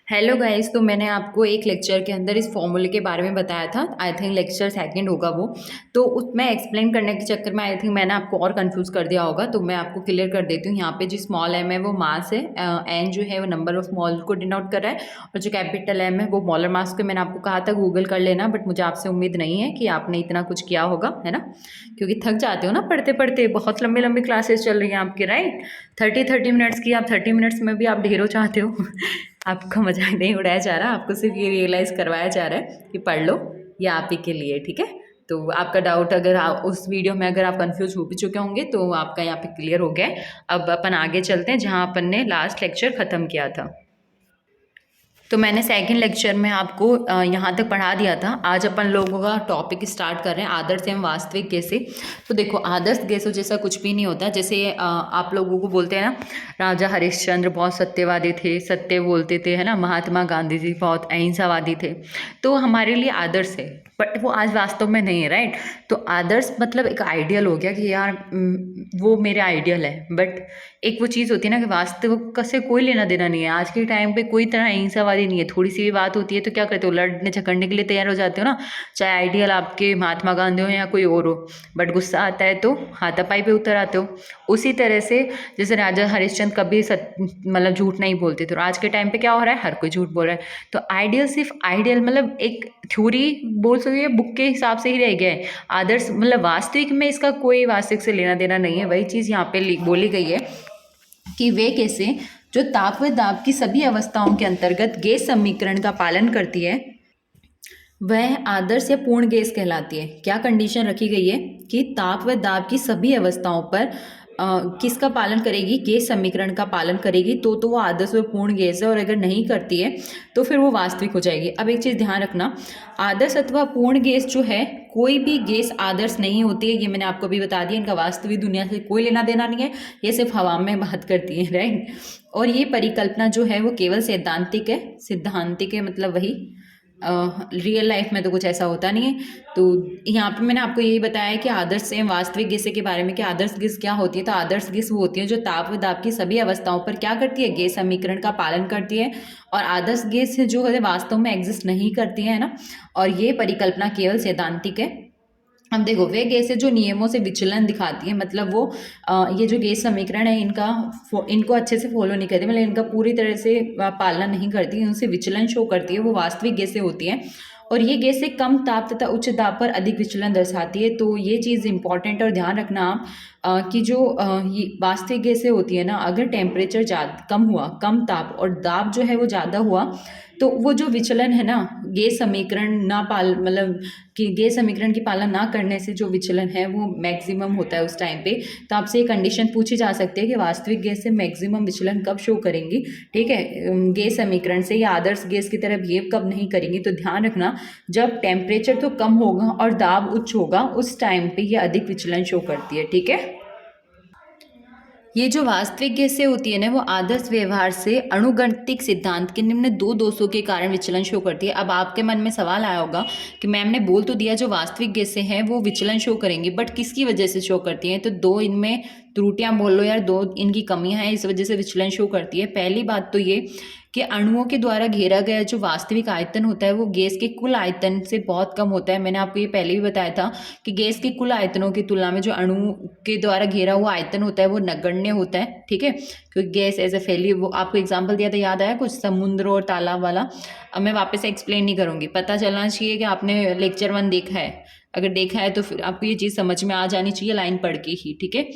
Hello guys. तो मैंने आपको एक लेक्चर के अंदर इस फॉर्मूले के बारे में बताया था। आई थिंक लेक्चर सेकंड होगा वो। तो उसमें एक्सप्लेन करने के चक्कर में आई थिंक मैंने आपको और कंफ्यूज कर दिया होगा। तो मैं आपको क्लियर कर देती हूँ। यहाँ पे जो स्मॉल एम है वो मास है, एन जो है वो नंबर ऑफ मॉल को डिनोट कर रहा है, और जो कैपिटल एम है वो मॉलर मास को। मैंने आपको कहा था गूगल कर लेना, बट मुझे आपसे उम्मीद नहीं है कि आपने इतना कुछ किया होगा, है ना, क्योंकि थक जाते हो ना पढ़ते पढ़ते। बहुत लंबी लंबी क्लासेस चल रही हैं आपकी, राइट। 30-30 मिनट्स की, आप 30 मिनट्स में भी आप ढेरों चाहते हो। आपका मजाक नहीं उड़ाया जा रहा, आपको सिर्फ ये रियलाइज़ करवाया जा रहा है कि पढ़ लो, ये आप ही के लिए, ठीक है। तो आपका डाउट अगर आप उस वीडियो में अगर आप कंफ्यूज हो भी चुके होंगे तो आपका यहाँ पे क्लियर हो गया है। अब अपन आगे चलते हैं जहाँ अपन ने लास्ट लेक्चर ख़त्म किया था। तो मैंने सेकंड लेक्चर में आपको यहाँ तक पढ़ा दिया था। आज अपन लोगों का टॉपिक स्टार्ट कर रहे हैं, आदर्श एवं वास्तविक गैसें। तो देखो, आदर्श गैसों जैसा कुछ भी नहीं होता। जैसे आप लोगों को बोलते हैं ना, राजा हरिश्चंद्र बहुत सत्यवादी थे, सत्य बोलते थे, है ना। महात्मा गांधी जी बहुत अहिंसावादी थे। तो हमारे लिए आदर्श है, बट वो आज वास्तव में नहीं है, राइट। तो आदर्श मतलब एक आइडियल हो गया कि यार वो मेरे आइडियल है, बट एक वो चीज़ होती है ना कि वास्तविक से कोई लेना देना नहीं है। आज के टाइम पे कोई तरह अहिंसावादी नहीं है। थोड़ी सी भी बात होती है तो क्या करते हो, लड़ने झगड़ने के लिए तैयार हो जाते हो ना, चाहे आइडियल आपके महात्मा गांधी हो या कोई और हो। बट गुस्सा आता है तो हाथापाई पे उतर आते हो। उसी तरह से जैसे राजा हरिश्चंद्र कभी मतलब झूठ नहीं बोलते थे, और आज के टाइम पे क्या हो रहा है, हर कोई झूठ बोल रहा है। तो आइडियल सिर्फ आइडियल मतलब एक थ्योरी बोल सकते, बुक के हिसाब से ही रह गया है। आदर्श मतलब वास्तविक में इसका कोई वास्तविक से लेना देना नहीं है। वही चीज़ यहाँ पे बोली गई है कि वे कैसे जो ताप व दाब की सभी अवस्थाओं के अंतर्गत गैस समीकरण का पालन करती है, वह आदर्श या पूर्ण गैस कहलाती है। क्या कंडीशन रखी गई है कि ताप व दाब की सभी अवस्थाओं पर किसका पालन करेगी, गैस समीकरण का पालन करेगी, तो वो आदर्श व पूर्ण गैस है। और अगर नहीं करती है तो फिर वो वास्तविक हो जाएगी। अब एक चीज़ ध्यान रखना, आदर्श अथवा पूर्ण गैस जो है, कोई भी गैस आदर्श नहीं होती है। ये मैंने आपको अभी बता दिया। इनका वास्तविक दुनिया से कोई लेना देना नहीं है, ये सिर्फ हवा में बात करती है, राइट। और ये परिकल्पना जो है वो केवल सैद्धांतिक है। सिद्धांतिक है मतलब वही, रियल लाइफ में तो कुछ ऐसा होता नहीं है। तो यहाँ पे मैंने आपको यही बताया है कि आदर्श एवं वास्तविक गैसें के बारे में कि आदर्श गैस क्या होती है। तो आदर्श गैस वो होती है जो ताप व दाब की सभी अवस्थाओं पर क्या करती है, गैस समीकरण का पालन करती है। और आदर्श गैस जो है वास्तव में एग्जिस्ट नहीं करती है ना। और ये परिकल्पना केवल सैद्धांतिक है। अब देखो, वे गैसें जो नियमों से विचलन दिखाती है, मतलब वो ये जो गैस समीकरण है इनका इनको अच्छे से फॉलो नहीं करती, मतलब इनका पूरी तरह से पालना नहीं करती, उनसे विचलन शो करती है, वो वास्तविक गैसें होती हैं। और ये गैसें कम ताप तथा उच्च दाब पर अधिक विचलन दर्शाती है। तो ये चीज़ इंपॉर्टेंट और ध्यान रखना आप कि जो ये वास्तविक गैसें होती है ना, अगर टेम्परेचर कम हुआ, कम ताप और दाब जो है वो ज़्यादा हुआ, तो वो जो विचलन है ना, गैस समीकरण ना पाल मतलब कि गैस समीकरण की पालना ना करने से जो विचलन है वो मैक्सिमम होता है उस टाइम पे। तो आपसे ये कंडीशन पूछी जा सकती है कि वास्तविक गैस से मैक्सिमम विचलन कब शो करेंगी, ठीक है, गैस समीकरण से, या आदर्श गैस की तरह बिहेव कब नहीं करेंगी। तो ध्यान रखना, जब टेम्परेचर तो कम होगा और दाब उच्च होगा, उस टाइम पे ये अधिक विचलन शो करती है, ठीक है। ये जो वास्तविक गैसें होती है ना, वो आदर्श व्यवहार से अणुगणितिक सिद्धांत के निम्न दो दोषों के कारण विचलन शो करती है। अब आपके मन में सवाल आया होगा कि मैम ने बोल तो दिया जो वास्तविक गैसें हैं वो विचलन शो करेंगी, बट किसकी वजह से शो करती हैं। तो दो इनमें त्रुटियां बोल लो यार, दो इनकी कमियां हैं, इस वजह से विचलन शो करती है। पहली बात तो ये कि अणुओं के द्वारा घेरा गया जो वास्तविक आयतन होता है वो गैस के कुल आयतन से बहुत कम होता है। मैंने आपको ये पहले भी बताया था कि गैस के कुल आयतनों की तुलना में जो अणु के द्वारा घेरा हुआ आयतन होता है वो नगण्य होता है, ठीक है। क्योंकि गैस ऐसे फैली, वो आपको एग्जाम्पल दिया था, याद आया कुछ, समुद्र और तालाब वाला। अब मैं वापस से एक्सप्लेन नहीं करूँगी, पता चलना चाहिए कि आपने लेक्चर 1 देखा है। अगर देखा है तो फिर आपको ये चीज़ समझ में आ जानी चाहिए लाइन पढ़ के ही, ठीक है।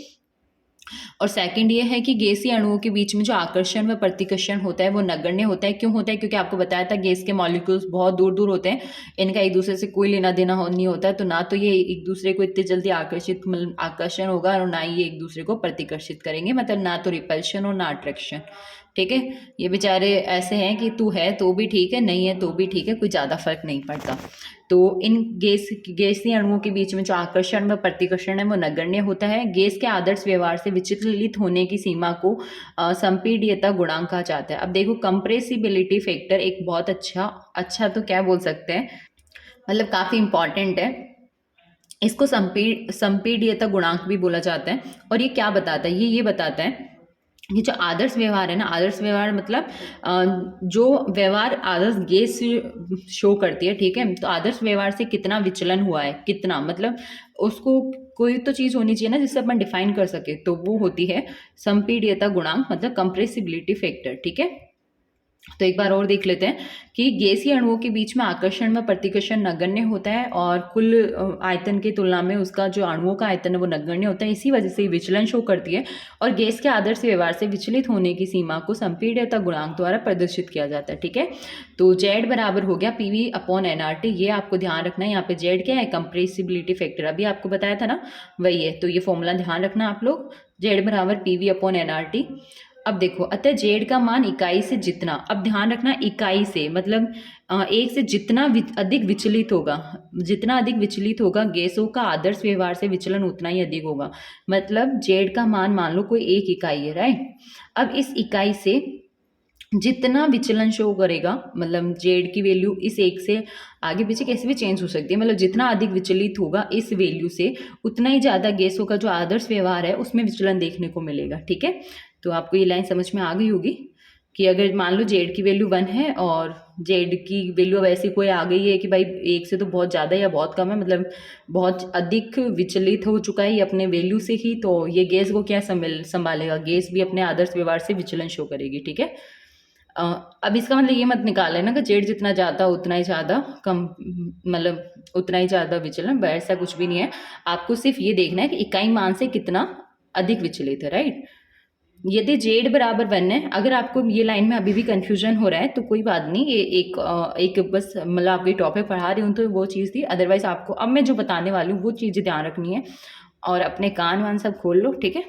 और सेकंड ये है कि गैसीय अणुओं के बीच में जो आकर्षण व प्रतिकर्षण होता है वो नगण्य होता है। क्यों होता है, क्योंकि आपको बताया था गैस के मॉलिक्यूल्स बहुत दूर दूर होते हैं, इनका एक दूसरे से कोई लेना देना नहीं होता है। तो ना तो ये एक दूसरे को इतनी जल्दी आकर्षण होगा, और ना ही ये एक दूसरे को प्रतिकर्षित करेंगे, मतलब ना तो रिपल्शन और ना अट्रैक्शन, ठीक है। ये बेचारे ऐसे हैं कि तू है तो भी ठीक है, नहीं है तो भी ठीक है, कोई ज़्यादा फर्क नहीं पड़ता। तो इन गैसीय अणुओं के बीच में जो आकर्षण व प्रतिकर्षण है वो नगण्य होता है। गैस के आदर्श व्यवहार से विचलित होने की सीमा को संपीड्यता गुणांक कहा जाता है। अब देखो, कंप्रेसिबिलिटी फैक्टर एक बहुत अच्छा तो क्या बोल सकते हैं, मतलब काफ़ी इंपॉर्टेंट है। इसको संपीड्यता गुणांक भी बोला जाता है। और ये क्या बताता है, ये बताता है ये जो आदर्श व्यवहार है ना, आदर्श व्यवहार मतलब जो व्यवहार आदर्श गैस शो करती है, ठीक है। तो आदर्श व्यवहार से कितना विचलन हुआ है, कितना मतलब उसको कोई तो चीज़ होनी चाहिए ना जिससे अपन डिफाइन कर सके, तो वो होती है संपीड्यता गुणांक, मतलब कंप्रेसिबिलिटी फैक्टर, ठीक है। तो एक बार और देख लेते हैं कि गैसीय अणुओं के बीच में आकर्षण में प्रतिकर्षण नगण्य होता है और कुल आयतन की तुलना में उसका जो अणुओं का आयतन है वो नगण्य होता है, इसी वजह से विचलन शो करती है। और गैस के आदर्श व्यवहार से विचलित होने की सीमा को संपीड्यता गुणांक द्वारा प्रदर्शित किया जाता है, ठीक है। तो जेड बराबर हो गया पीवी अपॉन एनआरटी, ये आपको ध्यान रखना है। यहाँ पे जेड क्या है, कंप्रेसिबिलिटी फैक्टर, अभी आपको बताया था ना, वही है। तो ये फॉर्मूला ध्यान रखना आप लोग, जेड बराबर पीवी अपॉन एनआरटी। अब देखो, अतः जेड का मान इकाई से जितना, अब ध्यान रखना इकाई से मतलब एक से जितना अधिक विचलित होगा, जितना अधिक विचलित होगा गैसों का आदर्श व्यवहार से विचलन उतना ही अधिक होगा। मतलब जेड का मान लो कोई एक इकाई है, राइट। अब इस इकाई से जितना विचलन शो करेगा, मतलब जेड की वैल्यू इस एक से आगे पीछे कैसे भी चेंज हो सकती है, मतलब जितना अधिक विचलित होगा इस वैल्यू से उतना ही ज़्यादा गैसों का जो आदर्श व्यवहार है उसमें विचलन देखने को मिलेगा, ठीक है। तो आपको ये लाइन समझ में आ गई होगी कि अगर मान लो जेड की वैल्यू 1 है और जेड की वैल्यू अब ऐसी कोई आ गई है कि भाई एक से तो बहुत ज़्यादा या बहुत कम है, मतलब बहुत अधिक विचलित हो चुका है ये अपने वैल्यू से ही, तो ये गैस को क्या संभालेगा, गैस भी अपने आदर्श व्यवहार से विचलन शो करेगी, ठीक है। अब इसका मतलब ये मत निकाल लेना कि जेड जितना ज़्यादा उतना ही ज़्यादा कम, मतलब उतना ही ज़्यादा विचलन, ऐसा कुछ भी नहीं है। आपको सिर्फ ये देखना है कि इकाई मान से कितना अधिक विचलित है, राइट। यदि जेड बराबर 1 है, अगर आपको ये लाइन में अभी भी कंफ्यूजन हो रहा है तो कोई बात नहीं, ये एक बस मतलब आपको टॉपिक पढ़ा रही हूँ तो वो चीज़ थी, अदरवाइज आपको अब मैं जो बताने वाली हूँ वो चीज़ें ध्यान रखनी है और अपने कान वान सब खोल लो, ठीक है।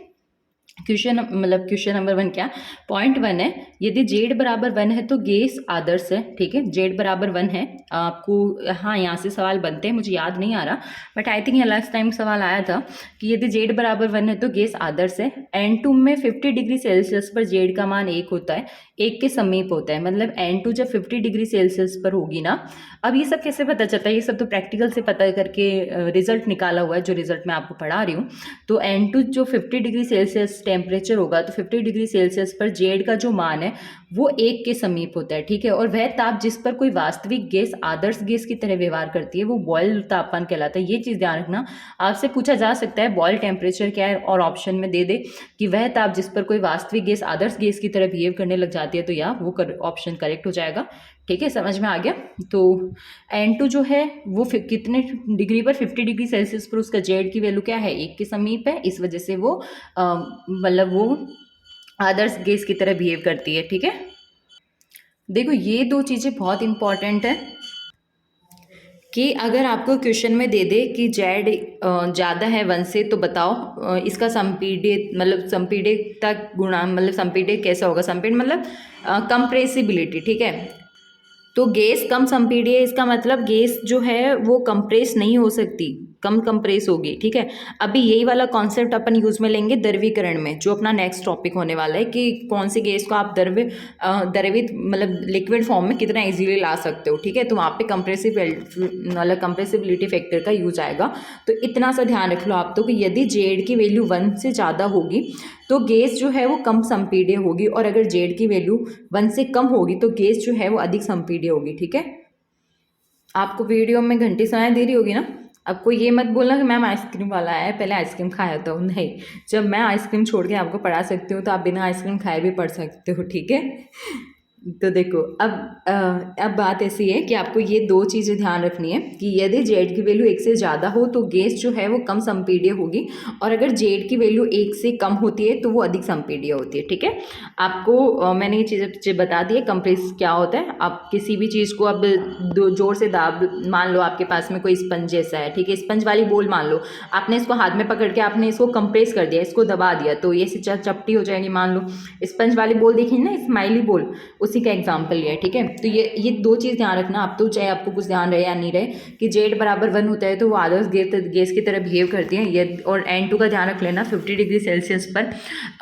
क्वेश्चन नंबर 1 क्या, पॉइंट 1 है, यदि जेड बराबर 1 है तो गैस आदर्श है, ठीक है। जेड बराबर 1 है आपको, हाँ यहाँ से सवाल बनते हैं, मुझे याद नहीं आ रहा, बट आई थिंक ये लास्ट टाइम सवाल आया था कि यदि जेड बराबर 1 है तो गैस आदर्श है। N2 में 50 डिग्री सेल्सियस पर जेड का मान 1 होता है, 1 के समीप होता है, मतलब N2 जब 50 डिग्री सेल्सियस पर होगी ना। अब ये सब कैसे पता चलता है, ये सब तो प्रैक्टिकल से पता करके रिजल्ट निकाला हुआ है, जो रिजल्ट मैं आपको पढ़ा रही हूँ। तो N2 जो 50 डिग्री सेल्सियस टेम्परेचर होगा तो 50 डिग्री सेल्सियस पर जेड का जो मान है वो 1 के समीप होता है, ठीक है। और वह ताप जिस पर कोई वास्तविक गैस आदर्श गैस की तरह व्यवहार करती है वो बॉयल तापमान कहलाता है। ये चीज़ ध्यान रखना, आपसे पूछा जा सकता है बॉयल टेम्परेचर क्या है और ऑप्शन में दे दे कि वह ताप जिस पर कोई वास्तविक गैस आदर्श गैस की तरह बिहेव करने लग जाती है, तो या वो ऑप्शन करेक्ट हो जाएगा, ठीक है। समझ में आ गया। तो N2 जो है वो कितने डिग्री पर, 50 डिग्री सेल्सियस पर उसका जेड की वैल्यू क्या है, 1 के समीप है, इस वजह से वो मतलब वो आदर्श गैस की तरह बिहेव करती है, ठीक है। देखो ये दो चीज़ें बहुत इंपॉर्टेंट है कि अगर आपको क्वेश्चन में दे दे कि जेड ज़्यादा है 1 से तो बताओ इसका संपीडित मतलब संपीडितता गुणांक, मतलब संपीडित कैसा होगा, संपीड मतलब कंप्रेसिबिलिटी, ठीक है। तो गैस कम संपीड्य है, इसका मतलब गैस जो है वो कंप्रेस नहीं हो सकती, कम कंप्रेस होगी, ठीक है। अभी यही वाला कॉन्सेप्ट अपन यूज में लेंगे द्रवीकरण में, जो अपना नेक्स्ट टॉपिक होने वाला है कि कौन सी गैस को आप द्रवित मतलब लिक्विड फॉर्म में कितना इजीली ला सकते हो, ठीक है। तो वहाँ पे मतलब कंप्रेसिबिलिटी फैक्टर का यूज आएगा। तो इतना सा ध्यान रख लो आप तो कि यदि जेड की वैल्यू 1 से ज़्यादा होगी तो गैस जो है वो कम संपीड्य होगी, और अगर जेड की वैल्यू 1 से कम होगी तो गैस जो है वो अधिक संपीड्य होगी, ठीक है। आपको वीडियो में घंटी सुनाई दे रही होगी ना। अब कोई ये मत बोलना कि मैम आइसक्रीम वाला है, पहले आइसक्रीम खाया तो नहीं, जब मैं आइसक्रीम छोड़ के आपको पढ़ा सकती हूँ तो आप बिना आइसक्रीम खाए भी पढ़ सकते हो, ठीक है। तो देखो अब बात ऐसी है कि आपको ये दो चीज़ें ध्यान रखनी है कि यदि जेड की वैल्यू 1 से ज़्यादा हो तो गैस जो है वो कम संपीड्य होगी, और अगर जेड की वैल्यू 1 से कम होती है तो वो अधिक संपीड्य होती है, ठीक है। आपको मैंने ये चीज़ें बता दी है। कंप्रेस क्या होता है, आप किसी भी चीज़ को अब जोर से दाब, मान लो आपके पास में कोई स्पंज जैसा है, ठीक है, स्पंज वाली बोल मान लो, आपने इसको हाथ में पकड़ के आपने इसको कंप्रेस कर दिया, इसको दबा दिया तो ये चपटी हो जाएगी। मान लो स्पंज वाली बोल देखी ना, स्माइली बोल, उसी का एग्जाम्पल लिया है, ठीक है। तो ये दो चीज़ ध्यान रखना आप तो, चाहे आपको कुछ ध्यान रहे या नहीं रहे, कि जेड बराबर 1 होता है तो वो आदर्श गैस की तरह बिहेव करती है, ये और N2 का ध्यान रख लेना 50 डिग्री सेल्सियस पर।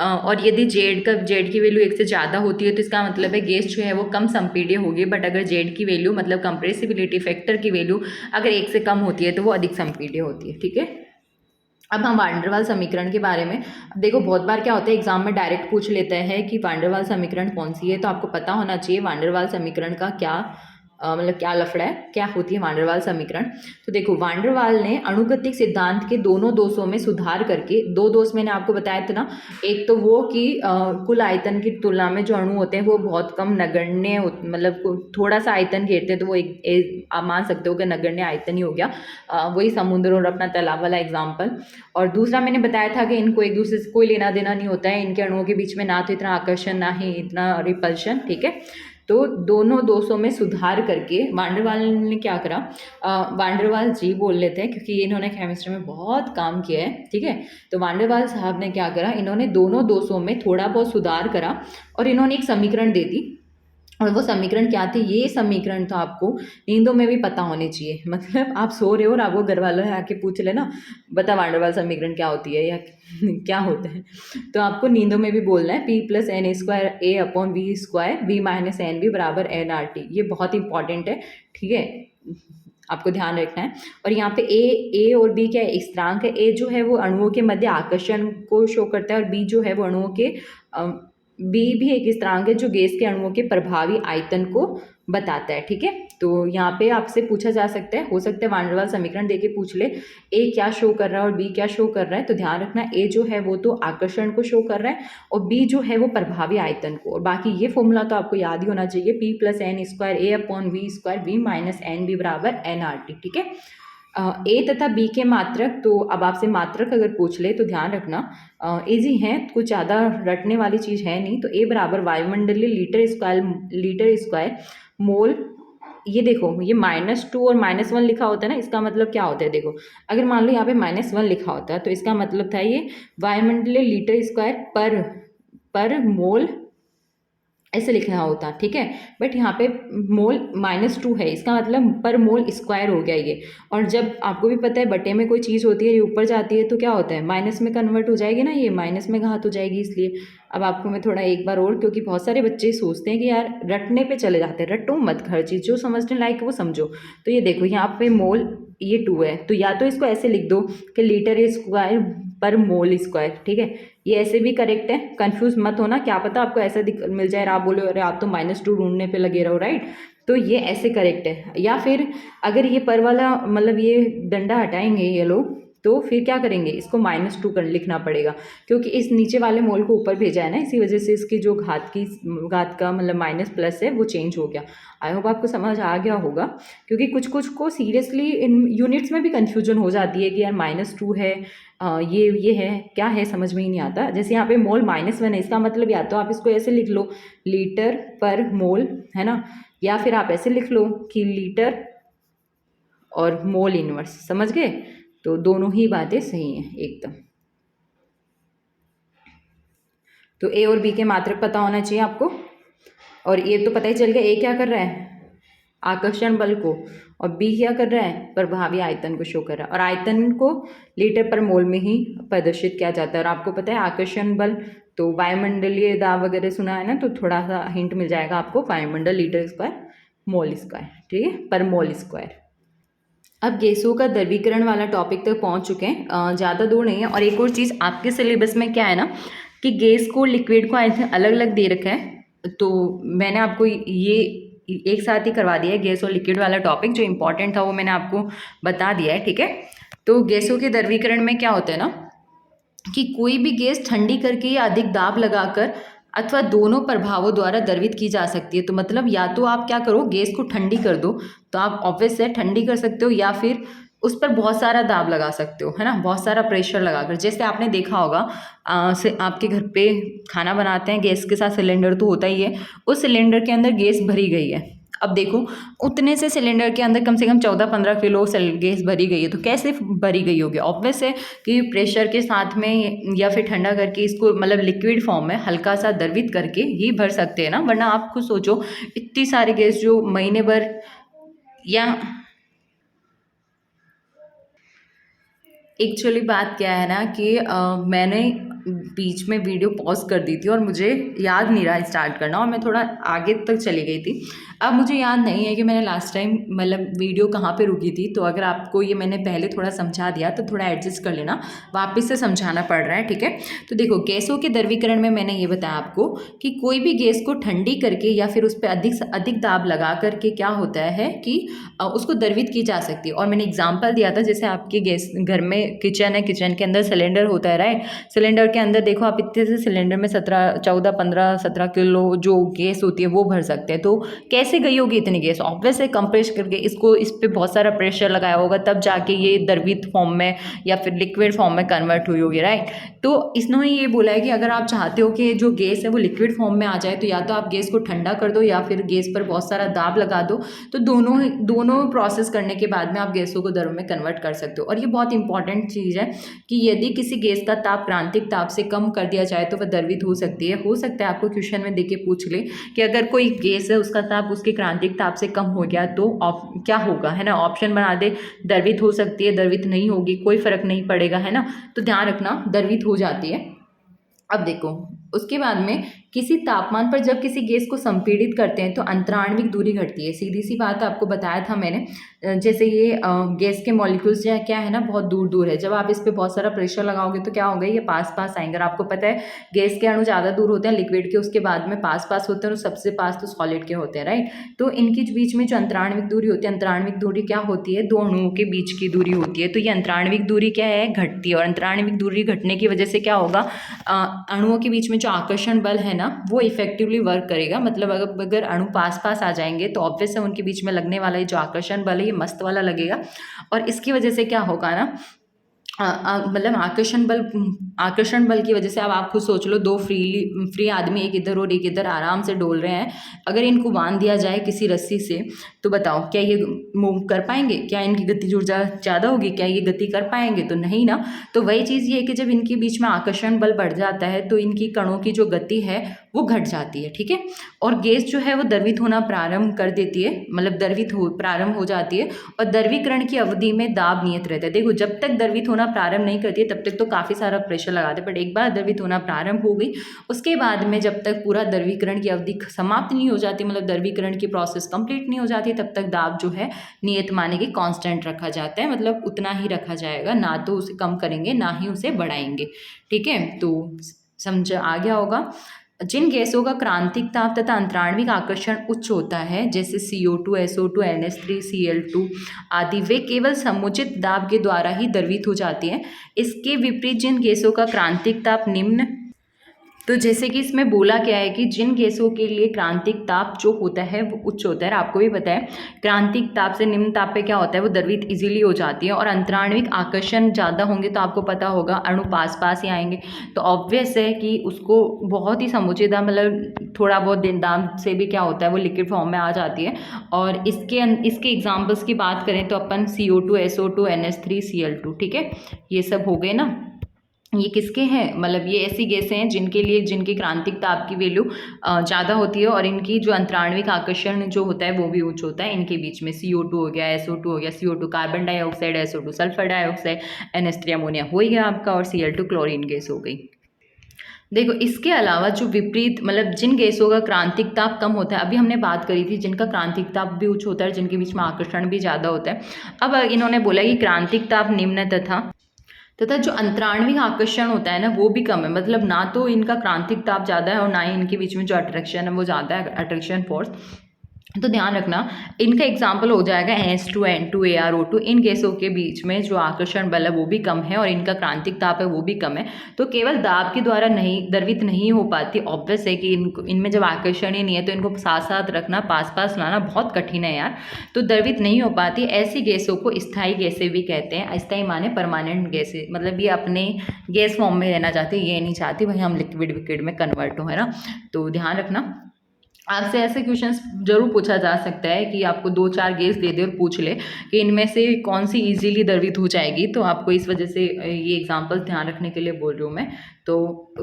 और यदि जेड की वैल्यू 1 से ज़्यादा होती है तो इसका मतलब है गैस जो है वो कम संपीड्य होगी, बट अगर जेड की वैल्यू मतलब कंप्रेसिबिलिटी फैक्टर की वैल्यू अगर 1 से कम होती है तो वो अधिक संपीड्य होती है, ठीक है। अब हम वान डेर वाल समीकरण के बारे में, अब देखो बहुत बार क्या होता है एग्जाम में डायरेक्ट पूछ लेते हैं कि वान डेर वाल समीकरण कौन सी है, तो आपको पता होना चाहिए वान डेर वाल समीकरण का क्या मतलब क्या लफड़ा है, क्या होती है वान डेर वाल समीकरण। तो देखो वान डेर वाल ने अणुगतिक सिद्धांत के दोनों दोषों में सुधार करके, दो दोष मैंने आपको बताया था ना, एक तो वो कि कुल आयतन की तुलना में जो अणु होते हैं वो बहुत कम नगण्य मतलब थोड़ा सा आयतन घेरते हैं, तो वो आप मान सकते हो कि नगण्य आयतन ही हो गया, वही समुद्र और अपना तालाब वाला एग्जाम्पल। और दूसरा मैंने बताया था कि इनको एक दूसरे से कोई लेना देना नहीं होता है, इनके अणुओं के बीच में ना तो इतना आकर्षण ना ही इतना रिपल्शन, ठीक है। तो दोनों दोषों में सुधार करके वान डेर वाल ने क्या करा, वान डेर वाल जी बोल लेते हैं क्योंकि इन्होंने केमिस्ट्री में बहुत काम किया है, ठीक है। तो वान डेर वाल साहब ने क्या करा, इन्होंने दोनों दोषों में थोड़ा बहुत सुधार करा और इन्होंने एक समीकरण दे दी। और वो समीकरण क्या थे, ये समीकरण तो आपको नींदों में भी पता होने चाहिए, मतलब आप सो रहे हो और आपको घर वालों ने आके पूछ लेना बता वान डेर वाल समीकरण क्या होती है या क्या होता है, तो आपको नींदों में भी बोलना है P+N² A/V², V-N V बराबर NRT। ये बहुत इंपॉर्टेंट है, ठीक है, आपको ध्यान रखना है। और यहाँ पे ए और बी क्या है, स्थिरांक है। ए जो है वो अणुओं के मध्य आकर्षण को शो करता है और बी जो है वो अणुओं के बी भी एक स्थिरांक है जो गैस के अणुओं के प्रभावी आयतन को बताता है, ठीक है। तो यहाँ पे आपसे पूछा जा सकता है, हो सकता है वान डेर वाल समीकरण देके पूछ ले ए क्या शो कर रहा है और बी क्या शो कर रहा है, तो ध्यान रखना ए जो है वो तो आकर्षण को शो कर रहा है और बी जो है वो प्रभावी आयतन को। और बाकी ये फॉर्मूला तो आपको याद ही होना चाहिए, P+N² A/V², V-N V बराबर NRT, ठीक है। ए तथा बी के मात्रक, तो अब आपसे मात्रक अगर पूछ ले तो ध्यान रखना इजी है, कुछ ज़्यादा रटने वाली चीज़ है नहीं। तो ए बराबर वायुमंडलीय लीटर स्क्वायर मोल। ये देखो ये -2 और -1 लिखा होता है ना, इसका मतलब क्या होता है, देखो अगर मान लो यहाँ पे -1 लिखा होता है तो इसका मतलब था ये वायुमंडलीय लीटर स्क्वायर पर मोल ऐसे लिखना होता, ठीक है। बट यहाँ पे मोल -2 है, इसका मतलब पर मोल स्क्वायर हो गया ये। और जब आपको भी पता है बटे में कोई चीज़ होती है ये ऊपर जाती है तो क्या होता है, माइनस में कन्वर्ट हो जाएगी ना, ये माइनस में घात हो जाएगी। इसलिए अब आपको मैं थोड़ा एक बार और, क्योंकि बहुत सारे बच्चे सोचते हैं कि यार रटने पे चले जाते हैं, रटो मत, हर चीज़ जो समझने लायक है वो समझो। तो ये देखो यहाँ पे मोल ये 2 है, तो या तो इसको ऐसे लिख दो कि लीटर स्क्वायर पर मोल स्क्वायर, ठीक है। ये ऐसे भी करेक्ट है, कंफ्यूज मत होना, क्या पता आपको ऐसा मिल जाए और आप बोलो अरे आप तो -2 ढूंढने पे लगे रहो, राइट। तो ये ऐसे करेक्ट है। या फिर अगर ये पर वाला मतलब ये डंडा हटाएंगे ये लोग तो फिर क्या करेंगे, इसको -2 कर लिखना पड़ेगा क्योंकि इस नीचे वाले मोल को ऊपर भेजा है ना, इसी वजह से इसकी जो घात का मतलब माइनस प्लस है वो चेंज हो गया। आई होप आपको समझ आ गया होगा, क्योंकि कुछ कुछ को सीरियसली इन यूनिट्स में भी कन्फ्यूजन हो जाती है कि यार -2 है, ये है क्या है, समझ में ही नहीं आता। जैसे यहाँ पे मोल -1 है, इसका मतलब या तो आप इसको ऐसे लिख लो लीटर पर मोल, है ना, या फिर आप ऐसे लिख लो कि लीटर और मोल इनवर्स, समझ गए। तो दोनों ही बातें सही हैं एकदम। तो ए और बी के मात्रक पता होना चाहिए आपको, और ये तो पता ही चल गया ए क्या कर रहा है, आकर्षण बल को, और बी क्या कर रहा है, प्रभावी आयतन को शो कर रहा है। और आयतन को लीटर पर मोल में ही प्रदर्शित किया जाता है। और आपको पता है आकर्षण बल तो वायुमंडलीय दाब वगैरह सुना है ना, तो थोड़ा सा हिंट मिल जाएगा आपको, वायुमंडल लीटर स्क्वायर मोल स्क्वायर, ठीक है, पर मोल स्क्वायर। अब गैसों का द्रवीकरण वाला टॉपिक तक पहुंच चुके हैं, ज़्यादा दूर नहीं है। और एक और चीज़ आपके सिलेबस में क्या है ना कि गैस को लिक्विड को ऐसे अलग अलग दे रखा है, तो मैंने आपको ये एक साथ ही करवा दिया है गैस और लिक्विड वाला टॉपिक, जो इंपॉर्टेंट था वो मैंने आपको बता दिया है, ठीक है। तो गैसों के द्रवीकरण में क्या होता है ना कि कोई भी गैस ठंडी करके या अधिक दाब लगाकर अथवा दोनों प्रभावों द्वारा द्रवित की जा सकती है। तो मतलब या तो आप क्या करो गैस को ठंडी कर दो, तो आप ऑब्वियस है ठंडी कर सकते हो, या फिर उस पर बहुत सारा दाब लगा सकते हो, है ना, बहुत सारा प्रेशर लगाकर। जैसे आपने देखा होगा से आपके घर पे खाना बनाते हैं, गैस के साथ सिलेंडर तो होता ही है, उस सिलेंडर के अंदर गैस भरी गई है। अब देखो उतने से सिलेंडर के अंदर कम से कम 14-15 किलो गैस भरी गई है, तो कैसे भरी गई होगी, ऑब्वियस है कि प्रेशर के साथ में या फिर ठंडा करके इसको मतलब लिक्विड फॉर्म में हल्का सा द्रवित करके ही भर सकते हैं ना। वरना आप खुद सोचो इतनी सारी गैस जो महीने भर, या एक्चुअली बात क्या है ना कि मैंने बीच में वीडियो पॉज कर दी थी और मुझे याद नहीं रहा स्टार्ट करना, और मैं थोड़ा आगे तक चली गई थी। अब मुझे याद नहीं है कि मैंने लास्ट टाइम मतलब वीडियो कहाँ पे रुकी थी, तो अगर आपको ये मैंने पहले थोड़ा समझा दिया तो थोड़ा एडजस्ट कर लेना, वापस से समझाना पड़ रहा है, ठीक है। तो देखो गैसों के द्रवीकरण में मैंने ये बताया आपको कि कोई भी गैस को ठंडी करके या फिर उस पर अधिक से अधिक दाब लगा करके क्या होता है कि उसको द्रवित की जा सकती है। और मैंने एग्जाम्पल दिया था, जैसे आपके गैस घर में किचन है, किचन के अंदर सिलेंडर होता है, राइट। सिलेंडर के अंदर देखो आप इतने से सिलेंडर में 14 15 17 किलो जो गैस होती है वो भर सकते हैं। तो कैसे गई होगी इतनी गैस? ऑब्वियस है कंप्रेस करके इसको, इस पर बहुत सारा प्रेशर लगाया होगा, तब जाके ये द्रवित फॉर्म में या फिर लिक्विड फॉर्म में कन्वर्ट हुई होगी, राइट। तो इसने ये बोला है कि अगर आप चाहते हो कि जो गैस है वो लिक्विड फॉर्म में आ जाए, तो या तो आप गैस को ठंडा कर दो या फिर गैस पर बहुत सारा दाब लगा दो। तो दोनों प्रोसेस करने के बाद में आप गैसों को द्रव में कन्वर्ट कर सकते हो। और ये बहुत इंपॉर्टेंट चीज़ है कि यदि किसी गैस का ताप क्रांतिक ताप से कम कर दिया जाए तो वह द्रवित हो सकती है। हो सकता है आपको क्वेश्चन में देके पूछ ले कि अगर कोई गैस है उसका ताप उसके क्रांतिक ताप से कम हो गया तो क्या होगा, है ना। ऑप्शन बना दे, द्रवित हो सकती है, द्रवित नहीं होगी, कोई फर्क नहीं पड़ेगा, है ना। तो ध्यान रखना द्रवित हो जाती है। अब देखो उसके बाद में किसी तापमान पर जब किसी गैस को संपीड़ित करते हैं तो अंतराण्विक दूरी घटती है। सीधी सी बात आपको बताया था मैंने, जैसे ये गैस के मॉलिक्यूल्स जो है क्या है ना, बहुत दूर दूर है। जब आप इस पर बहुत सारा प्रेशर लगाओगे तो क्या होगा, ये पास पास आएंगे। और आपको पता है गैस के अणु ज़्यादा दूर होते हैं लिक्विड के, उसके बाद में पास पास होते हैं, और सबसे पास तो सॉलिड के होते हैं, राइट। तो इनके बीच में जो अंतराण्विक दूरी होती है, अंतराण्विक दूरी क्या होती है, दो अणुओं के बीच की दूरी होती है। तो ये अंतराण्विक दूरी क्या है, घटती है। और अंतराण्विक दूरी घटने की वजह से क्या होगा, अणुओं के बीच में जो आकर्षण बल है ना वो इफेक्टिवली वर्क करेगा। मतलब अगर अणु पास पास आ जाएंगे तो ऑब्वियस है उनके बीच में लगने वाला ये जो आकर्षण बल है ये मस्त वाला लगेगा। और इसकी वजह से क्या होगा ना, मतलब आकर्षण बल की वजह से अब आप खुद सोच लो, दो फ्री आदमी एक इधर और एक इधर आराम से डोल रहे हैं, अगर इनको बांध दिया जाए किसी रस्सी से तो बताओ क्या ये मूव कर पाएंगे? क्या इनकी गतिज ऊर्जा ज़्यादा होगी? क्या ये गति कर पाएंगे? तो नहीं ना। तो वही चीज़ ये है कि जब इनके बीच में आकर्षण बल बढ़ जाता है तो इनकी कणों की जो गति है वो घट जाती है, ठीक है। और गैस जो है वो द्रवित होना प्रारंभ कर देती है, मतलब प्रारंभ हो जाती है। और द्रवीकरण की अवधि में दाब नियत रहता है। देखो जब तक द्रवित होना प्रारंभ नहीं करती है तब तक तो काफ़ी सारा प्रेशर लगाते हैं, बट एक बार द्रवित होना प्रारंभ हो गई उसके बाद में जब तक पूरा द्रवीकरण की अवधि समाप्त नहीं हो जाती, मतलब द्रवीकरण की प्रोसेस कंप्लीट नहीं हो जाती, तब तक दाब जो है नियत माने की कांस्टेंट रखा जाता है। मतलब उतना ही रखा जाएगा, ना तो उसे कम करेंगे ना ही उसे बढ़ाएंगे, ठीक है। तो समझ आ गया होगा। जिन गैसों का क्रांतिक ताप तथा अंतराण्विक आकर्षण उच्च होता है, जैसे CO2, SO2, NH3, Cl2 आदि, वे केवल समुचित दाब के द्वारा ही द्रवित हो जाती हैं। इसके विपरीत जिन गैसों का क्रांतिक ताप निम्न, तो जैसे कि इसमें बोला गया है कि जिन गैसों के लिए क्रांतिक ताप जो होता है वो उच्च होता है, आपको भी पता है क्रांतिक ताप से निम्न ताप पे क्या होता है, वो द्रवित इजीली हो जाती है। और अंतराण्विक आकर्षण ज़्यादा होंगे तो आपको पता होगा अणु पास पास ही आएंगे, तो ऑब्वियस है कि उसको बहुत ही समुचित मतलब थोड़ा बहुत दाम से भी क्या होता है वो लिक्विड फॉर्म में आ जाती है। और इसके एग्जाम्पल्स की बात करें तो अपन CO2, SO2, NH3, Cl2, ठीक है, ये सब हो गए ना। ये किसके हैं, मतलब ये ऐसी गैसें हैं जिनकी क्रांतिक ताप की वैल्यू ज़्यादा होती है और इनकी जो अंतराण्विक आकर्षण जो होता है वो भी उच्च होता है इनके बीच में। CO2 हो गया, SO2 हो गया, CO2 carbon dioxide, SO2 sulphur dioxide, NH3 ammonia हो गया आपका, और Cl2 क्लोरीन गैस हो गई। देखो इसके अलावा जो विपरीत, मतलब जिन गैसों का क्रांतिक ताप कम होता है, अभी हमने बात करी थी जिनका क्रांतिक ताप भी उच्च होता है, जिनके बीच में आकर्षण भी ज़्यादा होता है। अब इन्होंने बोला कि क्रांतिक ताप निम्न तथा जो अंतराण्विक आकर्षण होता है ना वो भी कम है। मतलब ना तो इनका क्रांतिक ताप ज़्यादा है और ना ही इनके बीच में जो अट्रैक्शन है वो ज़्यादा है, अट्रैक्शन फोर्स। तो ध्यान रखना इनका एग्जाम्पल हो जाएगा H2N2 ArO2। इन गैसों के बीच में जो आकर्षण बल है वो भी कम है और इनका क्रांतिक ताप है वो भी कम है, तो केवल दाब के द्वारा नहीं द्रवित नहीं हो पाती। ऑब्वियस है कि इनमें जब आकर्षण ही नहीं है तो इनको साथ साथ रखना, पास पास लाना बहुत कठिन है यार, तो द्रवित नहीं हो पाती। ऐसी गैसों को स्थायी गैसें भी कहते हैं। स्थायी माने परमानेंट गैसें, मतलब ये अपने गैस फॉर्म में रहना चाहती है, ये नहीं चाहती भाई हम लिक्विड विक्विड में कन्वर्ट हो, है ना। तो ध्यान रखना आपसे ऐसे क्वेश्चंस जरूर पूछा जा सकता है कि आपको 2-4 गैस दे दे और पूछ ले कि इनमें से कौन सी इजीली द्रवित हो जाएगी। तो आपको इस वजह से ये एग्जांपल ध्यान रखने के लिए बोल रही हूँ मैं। तो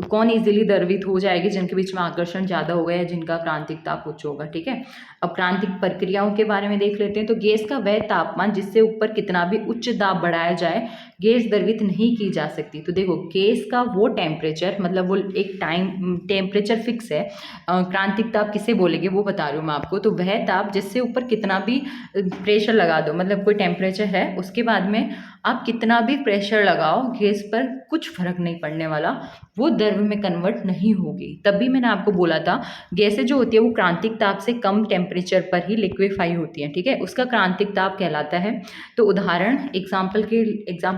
कौन इजीली द्रवित हो जाएगी, जिनके बीच में आकर्षण ज़्यादा होगा या जिनका क्रांतिक ताप उच्च होगा, ठीक है। अब क्रांतिक प्रक्रियाओं के बारे में देख लेते हैं। तो गैस का वह तापमान जिससे ऊपर कितना भी उच्च दाब बढ़ाया जाए गैस द्रवित नहीं की जा सकती। तो देखो गैस का वो टेम्परेचर, मतलब वो एक टाइम टेम्परेचर फिक्स है। क्रांतिक ताप किसे बोलेंगे वो बता रही हूँ मैं आपको। तो वह ताप जिससे ऊपर कितना भी प्रेशर लगा दो, मतलब कोई टेम्परेचर है, उसके बाद में आप कितना भी प्रेशर लगाओ गैस पर कुछ फर्क नहीं पड़ने वाला, वो द्रव में कन्वर्ट नहीं होगी। तभी मैंने आपको बोला था गैसें जो होती है वो क्रांतिक ताप से कम टेम्परेचर पर ही लिक्विफाई होती हैं, ठीक है, उसका क्रांतिक ताप कहलाता है। तो उदाहरण एग्जाम्पल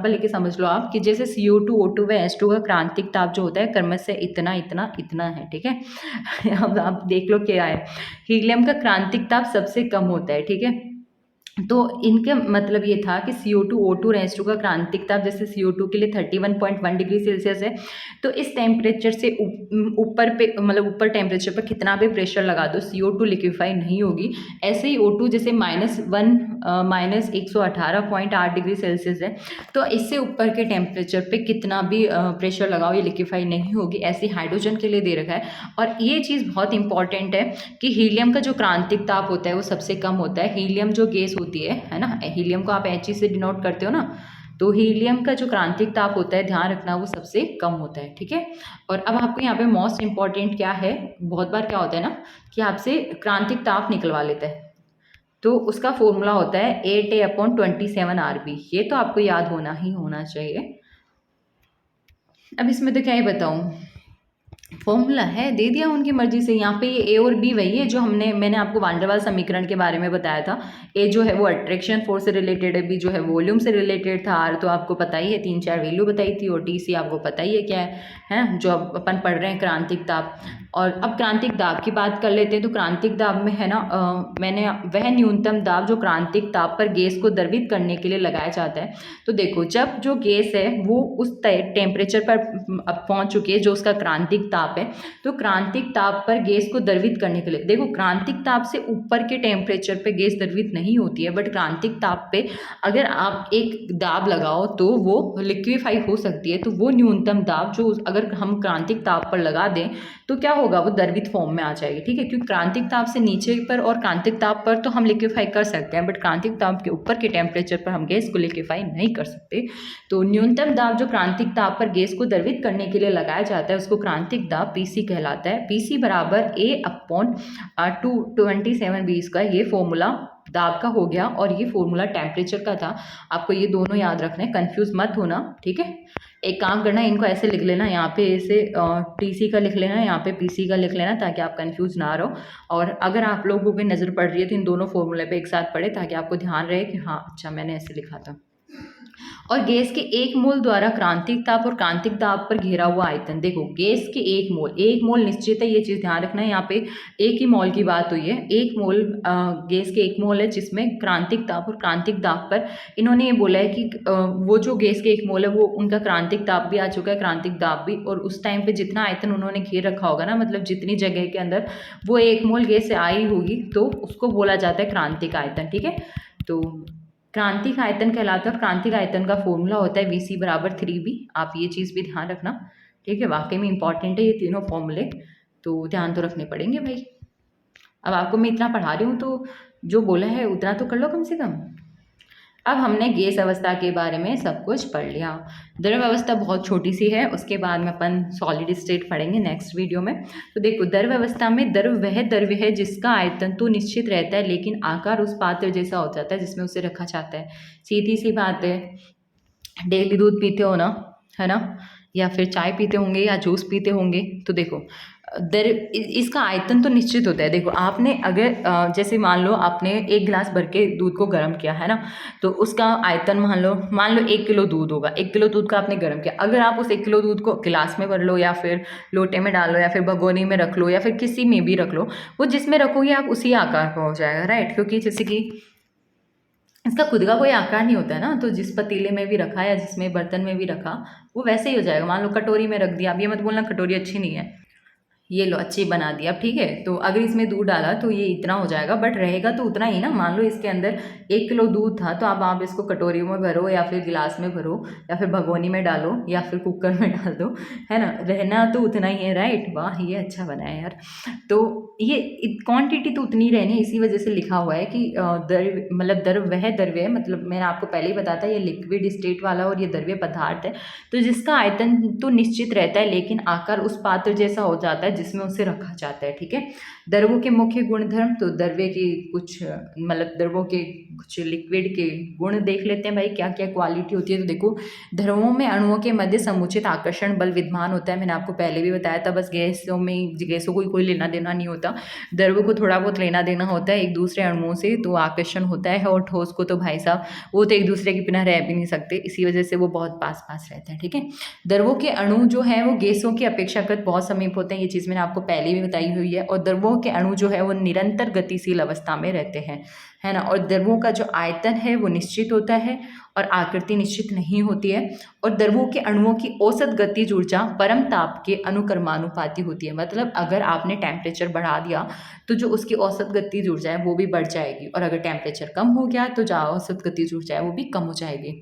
लेके समझ लो आप कि जैसे CO2 O2 व H2 का क्रांतिक ताप जो होता है क्रमशः इतना इतना इतना है, ठीक है। अब आप देख लो क्या है, हीलियम का क्रांतिक ताप सबसे कम होता है, ठीक है। तो इनका मतलब ये था कि CO2 O2 और H2 का क्रांतिक ताप जैसे CO2 के लिए 31.1 डिग्री सेल्सियस है, तो इस टेम्परेचर से ऊपर पे मतलब ऊपर टेम्परेचर पर कितना भी प्रेशर लगा दो CO2 लिक्विफाई नहीं होगी। ऐसे ही O2 जैसे -118.8 डिग्री सेल्सियस है, तो इससे ऊपर के टेम्परेचर पे कितना भी प्रेशर लगाओ ये लिक्विफाई नहीं होगी। ऐसे हाइड्रोजन के लिए दे रखा है। और ये चीज़ बहुत इंपॉर्टेंट है कि हीलियम का जो क्रांतिक ताप होता है वो सबसे कम होता है। हीलियम जो गैस होती है ना, हीलियम को आप He से डिनोट करते हो ना, तो हीलियम का जो क्रांतिक ताप होता है ध्यान रखना वो सबसे कम होता है, ठीक है। और अब आपको यहाँ पे मोस्ट इंपॉर्टेंट क्या है, बहुत बार क्या होता है ना कि आपसे क्रांतिक ताप निकलवा लेता है, तो उसका फॉर्मूला होता है 8A/27 RB। ये तो आपको याद होना ही होना चाहिए। अब इसमें तो क्या ही बताऊँ, फॉर्मूला है, दे दिया उनकी मर्जी से। यहाँ पे ये ए और बी वही है जो मैंने आपको वान डेर वाल्स समीकरण के बारे में बताया था। ए जो है वो अट्रैक्शन फोर्स से रिलेटेड है, बी जो है वॉल्यूम से रिलेटेड था, आर तो आपको पता ही है 3-4 वैल्यू बताई थी, और टी सी आपको पता ही है क्या है जो अपन पढ़ रहे हैं क्रांतिक ताप। और अब क्रांतिक दाब की बात कर लेते हैं। तो क्रांतिक दाब में है ना मैंने वह न्यूनतम दाब जो क्रांतिक ताप पर गैस को द्रवित करने के लिए लगाया जाता है। तो देखो जब जो गैस है वो उस टेम्परेचर पर अब पहुंच चुकी है जो उसका क्रांतिक ताप है, तो क्रांतिक ताप पर गैस को द्रवित करने के लिए देखो क्रांतिक ताप से ऊपर के टेम्परेचर पे गैस द्रवित नहीं होती है, बट क्रांतिक ताप पे अगर आप एक दाब लगाओ तो वो लिक्विफाई हो सकती है। तो वो न्यूनतम दाब जो अगर हम क्रांतिक ताप पर लगा दें तो क्या होगा, वो द्रवित फॉर्म में आ जाएगी, ठीक है। क्योंकि क्रांतिक ताप से नीचे पर और क्रांतिक ताप पर तो हम लिक्विफाई कर सकते हैं, बट क्रांतिक ताप के ऊपर के टेम्परेचर पर हम गैस को लिक्विफाई नहीं कर सकते। तो न्यूनतम दाब जो क्रांतिक ताप पर गैस को द्रवित करने के लिए लगाया जाता है उसको क्रांतिक दाब PC कहलाता है। PC बराबर A/227 का ये फॉर्मूला दाब का हो गया, और ये फॉर्मूला टेम्परेचर का था। आपको ये दोनों याद रखना है, कंफ्यूज मत होना, ठीक है। एक काम करना, इनको ऐसे लिख लेना, यहाँ पे ऐसे TC का लिख लेना, यहाँ पे PC का लिख लेना, ताकि आप कंफ्यूज ना रहो। और अगर आप लोगों को नज़र पड़ रही है तो इन दोनों फॉर्मूले पे एक साथ पढ़े, ताकि आपको ध्यान रहे कि हाँ अच्छा मैंने ऐसे लिखा था। और गैस के एक मोल द्वारा क्रांतिक ताप और क्रांतिक दाब पर घेरा हुआ आयतन, देखो गैस के एक मोल निश्चित है, ये चीज़ ध्यान रखना है। यहाँ पे एक ही मोल की बात हुई है, एक मोल गैस के एक मोल है जिसमें क्रांतिक ताप और क्रांतिक दाब पर इन्होंने ये बोला है कि वो जो गैस के एक मोल है वो उनका क्रांतिक ताप भी आ चुका है, क्रांतिक दाब भी, और उस टाइम पे जितना आयतन उन्होंने घेर रखा होगा ना, मतलब जितनी जगह के अंदर वो एक मोल गैस से आई होगी, तो उसको बोला जाता है क्रांतिक आयतन, ठीक है। तो क्रांतिक आयतन कहलाता है। क्रांतिक आयतन का फॉर्मूला होता है VC बराबर 3B। आप ये चीज़ भी ध्यान रखना, ठीक है, वाकई में इंपॉर्टेंट है ये तीनों फॉर्मूले, तो ध्यान तो रखने पड़ेंगे भाई। अब आपको मैं इतना पढ़ा रही हूँ तो जो बोला है उतना तो कर लो कम से कम। अब हमने गैस अवस्था के बारे में सब कुछ पढ़ लिया। द्रव अवस्था बहुत छोटी सी है, उसके बाद में अपन सॉलिड स्टेट पढ़ेंगे नेक्स्ट वीडियो में। तो देखो द्रव अवस्था में द्रव वह द्रव्य है जिसका आयतन तो निश्चित रहता है लेकिन आकार उस पात्र जैसा हो जाता है जिसमें उसे रखा जाता है। सीधी सी बात है, डेली दूध पीते हो ना, है ना, या फिर चाय पीते होंगे या जूस पीते होंगे, तो देखो इसका आयतन तो निश्चित होता है। देखो आपने अगर जैसे मान लो आपने एक गिलास भर के दूध को गर्म किया है ना, तो उसका आयतन मान लो 1 किलो दूध होगा। 1 किलो दूध का आपने गर्म किया, अगर आप उस 1 किलो दूध को गिलास में भर लो या फिर लोटे में डाल लो या फिर भगोनी में रख लो या फिर किसी में भी रख लो, वो जिसमें रखोगे आप उसी आकार का हो जाएगा, राइट। क्योंकि जैसे कि इसका खुद का कोई आकार नहीं होता है ना, तो जिस पतीले में भी रखा या जिसमें बर्तन में भी रखा वो वैसे ही हो जाएगा। मान लो कटोरी में रख दिया, अब ये मत बोलना कटोरी अच्छी नहीं है, ये लो अच्छी बना दी अब, ठीक है। तो अगर इसमें दूध डाला तो ये इतना हो जाएगा, बट रहेगा तो उतना ही ना। मान लो इसके अंदर 1 किलो दूध था, तो अब आप इसको कटोरी में भरो या फिर गिलास में भरो या फिर भगोनी में डालो या फिर कुकर में डाल दो, है ना, रहना तो उतना ही है, राइट। वाह ये अच्छा बना है यार। तो ये क्वांटिटी तो उतनी रहनी है, इसी वजह से लिखा हुआ है कि द्रव्य मतलब द्रव वह द्रव्य है, मतलब मैंने आपको पहले ही बताया था ये लिक्विड स्टेट वाला और ये द्रव्य पदार्थ है, तो जिसका आयतन तो निश्चित रहता है लेकिन आकार उस पात्र जैसा हो जाता है जिसमें उसे रखा जाता है, ठीक है। द्रवों के मुख्य गुणधर्म, तो द्रव्य की कुछ मतलब द्रवों के कुछ लिक्विड के गुण देख लेते हैं भाई, क्या क्या क्वालिटी होती है। तो देखो, द्रवों में अणुओं के मध्य समुचित आकर्षण बल विद्यमान होता है, मैंने आपको पहले भी बताया था। बस गैसों को कोई लेना देना नहीं होता, द्रव को थोड़ा बहुत लेना देना होता है एक दूसरे अणुओं से, तो आकर्षण होता है। और ठोस को तो भाई साहब वो तो एक दूसरे के बिना रह भी नहीं सकते, इसी वजह से वो बहुत पास पास रहते हैं, ठीक है। द्रवों के अणु जो है वो गैसों की अपेक्षाकृत बहुत समीप होते हैं, ये चीज़ मैंने आपको पहले भी बताई हुई है। और द्रवों के अणु जो है वो निरंतर गतिशील अवस्था में रहते हैं, है ना। और द्रवों का जो आयतन है वो निश्चित होता है और आकृति निश्चित नहीं होती है। और द्रवों के अणुओं की औसत गतिज ऊर्जा परम ताप के अनुक्रमानुपाती होती है, मतलब अगर आपने टेम्परेचर बढ़ा दिया तो जो उसकी औसत गतिज ऊर्जा है वो भी बढ़ जाएगी, और अगर टेम्परेचर कम हो गया तो जो औसत गतिज ऊर्जा है वो भी कम हो जाएगी।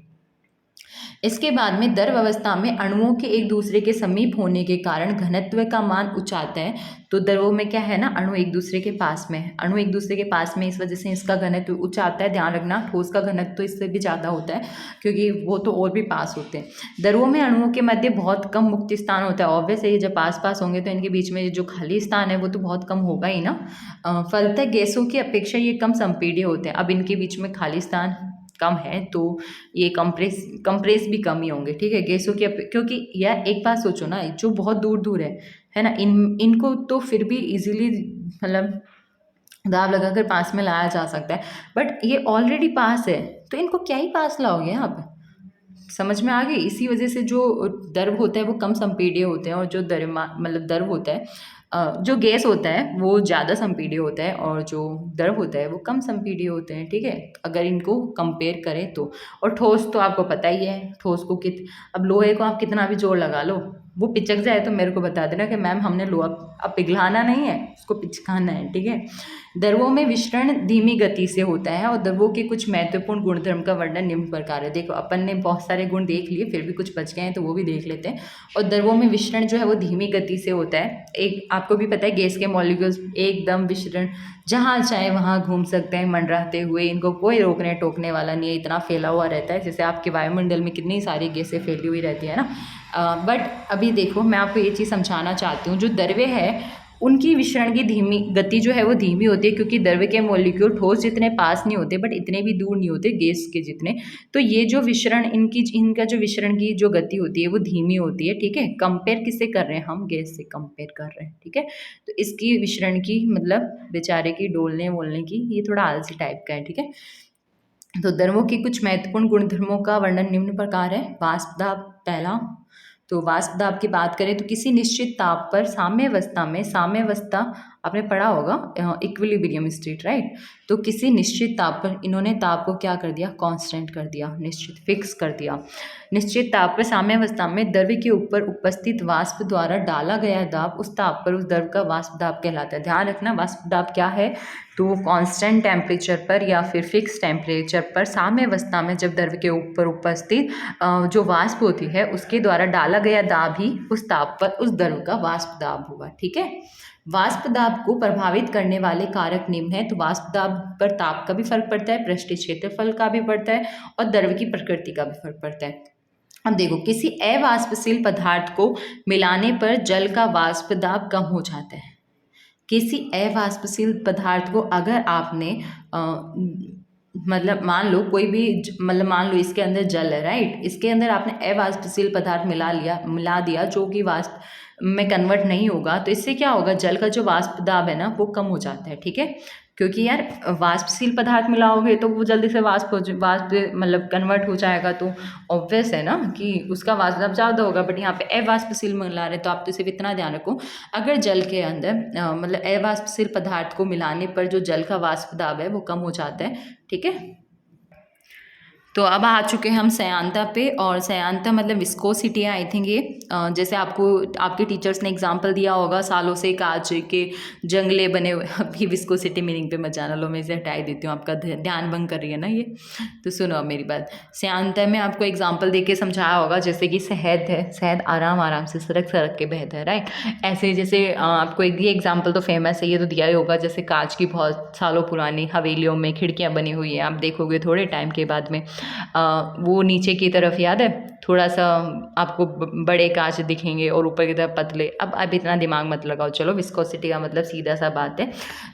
इसके बाद में द्रव अवस्था में अणुओं के एक दूसरे के समीप होने के कारण घनत्व का मान उच्च आता है। तो द्रवों में क्या है ना, अणु एक दूसरे के पास में है, अणु एक दूसरे के पास में, इस वजह से इसका घनत्व उच्च आता है। ध्यान रखना, ठोस का घनत्व तो इससे भी ज़्यादा होता है, क्योंकि वो तो और भी पास होते हैं। द्रवों में अणुओं के मध्य बहुत कम मुक्त स्थान होता है। ऑब्वियस है, जब पास पास होंगे तो इनके बीच में जो खाली स्थान है वो तो बहुत कम होगा ही ना। फलतः गैसों की अपेक्षा ये कम संपीड्य होते हैं। अब इनके बीच में खाली स्थान कम है तो ये कंप्रेस भी कम ही होंगे, ठीक है, गैसों की क्योंकि यार एक बात सोचो ना, जो बहुत दूर दूर है ना, इनको तो फिर भी इजीली मतलब दाब लगाकर पास में लाया जा सकता है, बट ये ऑलरेडी पास है तो इनको क्या ही पास लाओगे आप। समझ में आ गई। इसी वजह से जो द्रव होता है वो कम संपीड्य होते हैं, और जो द्रव होता है जो गैस होता है वो ज़्यादा संपीड्य होता है, और जो द्रव होता है वो कम संपीड्य होते हैं, ठीक है, अगर इनको कंपेयर करें तो। और ठोस तो आपको पता ही है, ठोस को अब लोहे को आप कितना भी जोर लगा लो, वो पिचक जाए तो मेरे को बता देना कि मैम हमने लोहा, अब पिघलाना नहीं है, उसको पिचकाना है, ठीक है। द्रवों में विसरण धीमी गति से होता है, और द्रवों के कुछ महत्वपूर्ण गुणधर्म का वर्णन निम्न प्रकार है। देखो, अपन ने बहुत सारे गुण देख लिए, फिर भी कुछ बच गए हैं तो वो भी देख लेते हैं। और द्रवों में विसरण जो है वो धीमी गति से होता है। एक आपको भी पता है, गैस के मॉलिक्यूल्स एकदम विसरण जहाँ चाहे वहाँ घूम सकते हैं मंडराते हुए, इनको कोई रोकने टोकने वाला नहीं है, इतना फैला हुआ रहता है। जैसे आपके वायुमंडल में कितनी सारी गैसें फैली हुई रहती है ना। बट अभी देखो, मैं आपको ये चीज़ समझाना चाहती हूँ, जो द्रव्य है उनकी विसरण की धीमी गति जो है वो धीमी होती है, क्योंकि द्रव्य के मॉलिक्यूल ठोस जितने पास नहीं होते बट इतने भी दूर नहीं होते गैस के जितने। तो ये जो विसरण इनका जो विसरण की जो गति होती है वो धीमी होती है, ठीक है। कंपेयर किससे कर रहे हैं हम, गैस से कंपेयर कर रहे हैं, ठीक है। तो इसकी विसरण की मतलब बेचारे की डोलने वोलने की, ये थोड़ा आलसी टाइप का है, ठीक है। तो द्रवों के कुछ महत्वपूर्ण गुणधर्मों का वर्णन निम्न प्रकार है। वाष्प दाब पहला, तो वाष्प दाब की बात करें तो किसी निश्चित ताप पर साम्यावस्था आपने पढ़ा होगा, इक्विलिब्रियम स्टेट, राइट। तो किसी निश्चित ताप पर इन्होंने ताप को क्या कर दिया, कांस्टेंट कर दिया, निश्चित फिक्स कर दिया। निश्चित ताप पर साम्यावस्था में द्रव्य के ऊपर उपस्थित वाष्प द्वारा डाला गया दाब उस ताप पर उस द्रव का वाष्प दाब कहलाता है। ध्यान रखना, वाष्प दाब क्या है, तो कांस्टेंट टेम्परेचर पर या फिर फिक्स टेम्परेचर पर साम्यावस्था में जब द्रव के ऊपर उपस्थित जो वाष्प होती है उसके द्वारा डाला गया दाब ही उस ताप पर उस द्रव का वाष्प दाब होगा, ठीक है। वाष्प दाब को प्रभावित करने वाले कारक निम्न है। तो वाष्प दाब पर ताप का भी फर्क पड़ता है, पृष्ठीय क्षेत्रफल का भी पड़ता है, और द्रव की प्रकृति का भी फर्क पड़ता है। अब देखो, किसी अवाष्पशील पदार्थ को मिलाने पर जल का वाष्प दाब कम हो जाता है। किसी अवाष्पशील पदार्थ को अगर आपने मतलब मान लो कोई भी मान लो इसके अंदर जल है, राइट, इसके अंदर आपने अवाष्पशील पदार्थ मिला दिया जो कि वाष्प में कन्वर्ट नहीं होगा, तो इससे क्या होगा, जल का जो वाष्प दाब है ना वो कम हो जाता है, ठीक है। क्योंकि यार वाष्पशील पदार्थ मिलाओगे तो वो जल्दी से वाष्प मतलब कन्वर्ट हो जाएगा, तो ऑब्वियस है ना कि उसका वाष्प दाब ज़्यादा होगा। बट यहाँ पे अवाष्पशील मिला रहे तो आप तो सिर्फ इतना ध्यान रखो, अगर जल के अंदर मतलब अवाष्पशील पदार्थ को मिलाने पर जो जल का वाष्प दाब है वो कम हो जाता है, ठीक है। तो अब आ चुके हैं हम सयांता पे, और सयांता मतलब विस्कोसिटी है, आई थिंक ये जैसे आपको आपके टीचर्स ने एग्जांपल दिया होगा, सालों से कांच के जंगले बने हुए। अभी विस्कोसिटी मीनिंग पे मत जाना, लो मैं इसे हटा ही देती हूँ, आपका ध्यान भंग कर रही है ना ये। तो सुनो अब मेरी बात, सयांता में आपको एग्जाम्पल दे के समझाया होगा, जैसे कि शहद है, शहद आराम आराम से सरक सरक के बहता है, राइट। ऐसे जैसे आपको ये एग्जाम्पल तो फेमस है, ये तो दिया ही होगा, जैसे कांच की बहुत सालों पुरानी हवेलियों में खिड़कियाँ बनी हुई हैं, आप देखोगे थोड़े टाइम के बाद में वो नीचे की तरफ, याद है, थोड़ा सा आपको बड़े कांच दिखेंगे और ऊपर की तरफ पतले। अब इतना दिमाग मत लगाओ, चलो विस्कोसिटी का मतलब सीधा सा बात है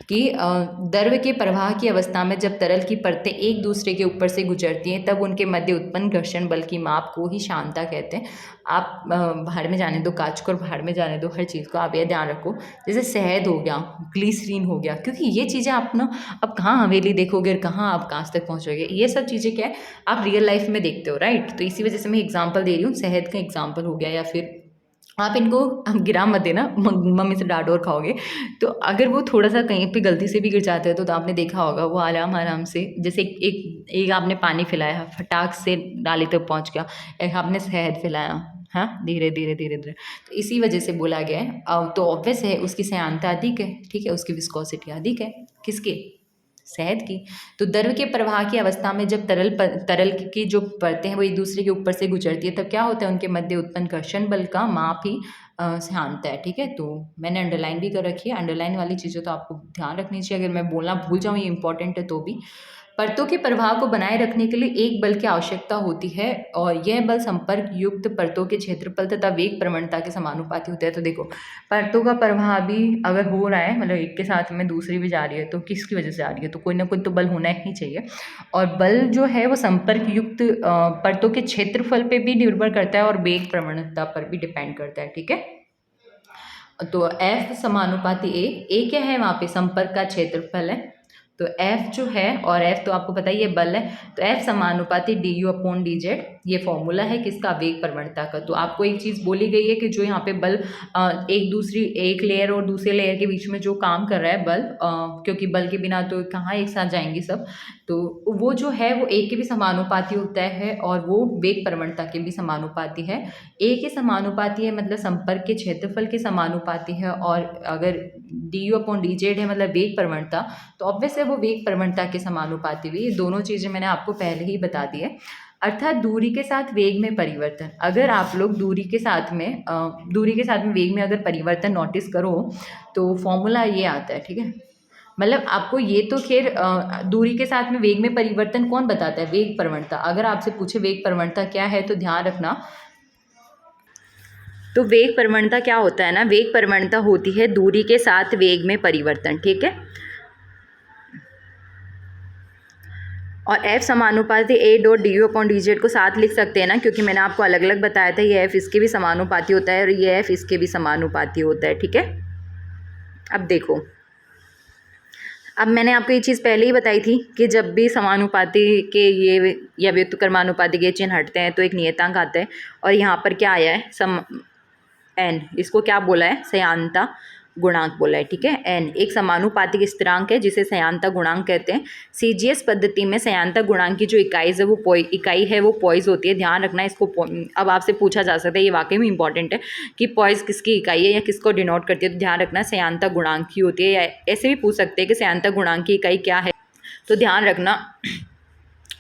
कि द्रव के प्रवाह की अवस्था में जब तरल की परतें एक दूसरे के ऊपर से गुजरती हैं तब उनके मध्य उत्पन्न घर्षण बल की माप को ही श्यानता कहते हैं। आप बाहर में जाने दो कांच को और बाहर में जाने दो हर चीज़ को, आप ये ध्यान रखो। जैसे शहद हो गया, ग्लिसरीन हो गया, क्योंकि ये चीज़ें आप ना अब कहाँ हवेली देखोगे और कहाँ आप कांच तक पहुँचोगे, ये सब चीज़ें क्या है आप रियल लाइफ में देखते हो, राइट। तो इसी वजह से मैं एग्जांपल दे रही हूँ, शहद का एग्जांपल हो गया। या फिर आप इनको गिरा मत देना, मम्मी से डांट और खाओगे। तो अगर वो थोड़ा सा कहीं पे गलती से भी गिर जाते हैं तो आपने देखा होगा वो आराम आराम से, जैसे एक आपने पानी पिलाया फटाक से नाली तक पहुंच गया, एक आपने शहद पिलाया, हाँ धीरे धीरे धीरे धीरे। तो इसी वजह से बोला गया है। अब तो ऑब्वियस है उसकी सयांता अधिक है, ठीक है, उसकी विस्कोसिटी अधिक है। किसके? शहद की। तो द्रव के प्रवाह की अवस्था में जब तरल की जो परतें हैं वो एक दूसरे के ऊपर से गुजरती है तब क्या होता है उनके मध्य उत्पन्न घर्षण बल का माप ही सयांता है, ठीक है। तो मैंने अंडरलाइन भी कर रखी है, अंडरलाइन वाली चीज़ें तो आपको ध्यान रखनी चाहिए, अगर मैं बोलना भूल जाऊँ ये इंपॉर्टेंट है तो भी। परतों के प्रवाह को बनाए रखने के लिए एक बल की आवश्यकता होती है और यह बल संपर्क युक्त परतों के क्षेत्रफल तथा वेग प्रवणता के समानुपाती होता है। तो देखो परतों का प्रवाह भी अगर हो रहा है, मतलब एक के साथ में दूसरी भी जा रही है, तो किसकी वजह से आ रही है, तो कोई ना कोई तो बल होना ही चाहिए। और बल जो है वो संपर्क युक्त परतों के क्षेत्रफल पे भी निर्भर करता है और वेग प्रवणता पर भी डिपेंड करता है, ठीक है। तो F समानुपाती ए क्या है वहाँ पे संपर्क का क्षेत्रफल है, तो F जो है, और F तो आपको पता ही है बल है, तो F समानुपाती du/dz, ये फॉर्मूला है किसका? वेग प्रवणता का। तो आपको एक चीज़ बोली गई है कि जो यहाँ पे बल एक लेयर और दूसरे लेयर के बीच में जो काम कर रहा है बल, क्योंकि बल के बिना तो कहाँ एक साथ जाएंगे सब, तो वो जो है वो एक के भी समानुपाती होता है और वो वेग प्रवणता के भी समानुपाती है। ए के समानुपाती है मतलब संपर्क के क्षेत्रफल के समानुपाती है, और अगर du/dz है मतलब वेग प्रवणता, तो ऑब्वियस है वो वेग प्रवणता के समानुपाती हुई। ये दोनों चीज़ें मैंने आपको पहले ही बता दी है। अर्थात दूरी के साथ वेग में परिवर्तन, अगर आप लोग दूरी के साथ में वेग में अगर परिवर्तन नोटिस करो तो फॉर्मूला ये आता है, ठीक है। मतलब आपको ये तो खैर दूरी के साथ में वेग में परिवर्तन कौन बताता है? वेग प्रवणता। अगर आपसे पूछे वेग प्रवणता क्या है तो ध्यान रखना, तो वेग प्रवणता क्या होता है ना, वेग प्रवणता होती है दूरी के साथ वेग में परिवर्तन, ठीक है। और F समानुपाती A.du/dz को साथ लिख सकते हैं ना, क्योंकि मैंने आपको अलग अलग बताया था, ये F इसके भी समानुपाती होता है और ये F इसके भी समानुपाती होता है, ठीक है। अब देखो, अब मैंने आपको ये चीज़ पहले ही बताई थी कि जब भी समानुपाती के ये या व्युत्क्रमानुपाती के चिन्ह हटते हैं तो एक नियतांक आता है, और यहाँ पर क्या आया है n, इसको क्या बोला है? सयांता गुणांक बोला है, ठीक है। n एक समानुपातिक स्थिरांक है जिसे सयांता गुणांक कहते हैं। CGS पद्धति में सयांता गुणांक की जो इकाई है वो पॉइज होती है, ध्यान रखना इसको। अब आपसे पूछा जा सकता है, ये वाकई में इंपॉर्टेंट है कि पॉइज किसकी इकाई है या किसको डिनोट करती है, तो ध्यान रखना सयांता गुणांक की होती है। या ऐसे भी पूछ सकते हैं कि सयांता गुणांक की इकाई क्या है, तो ध्यान रखना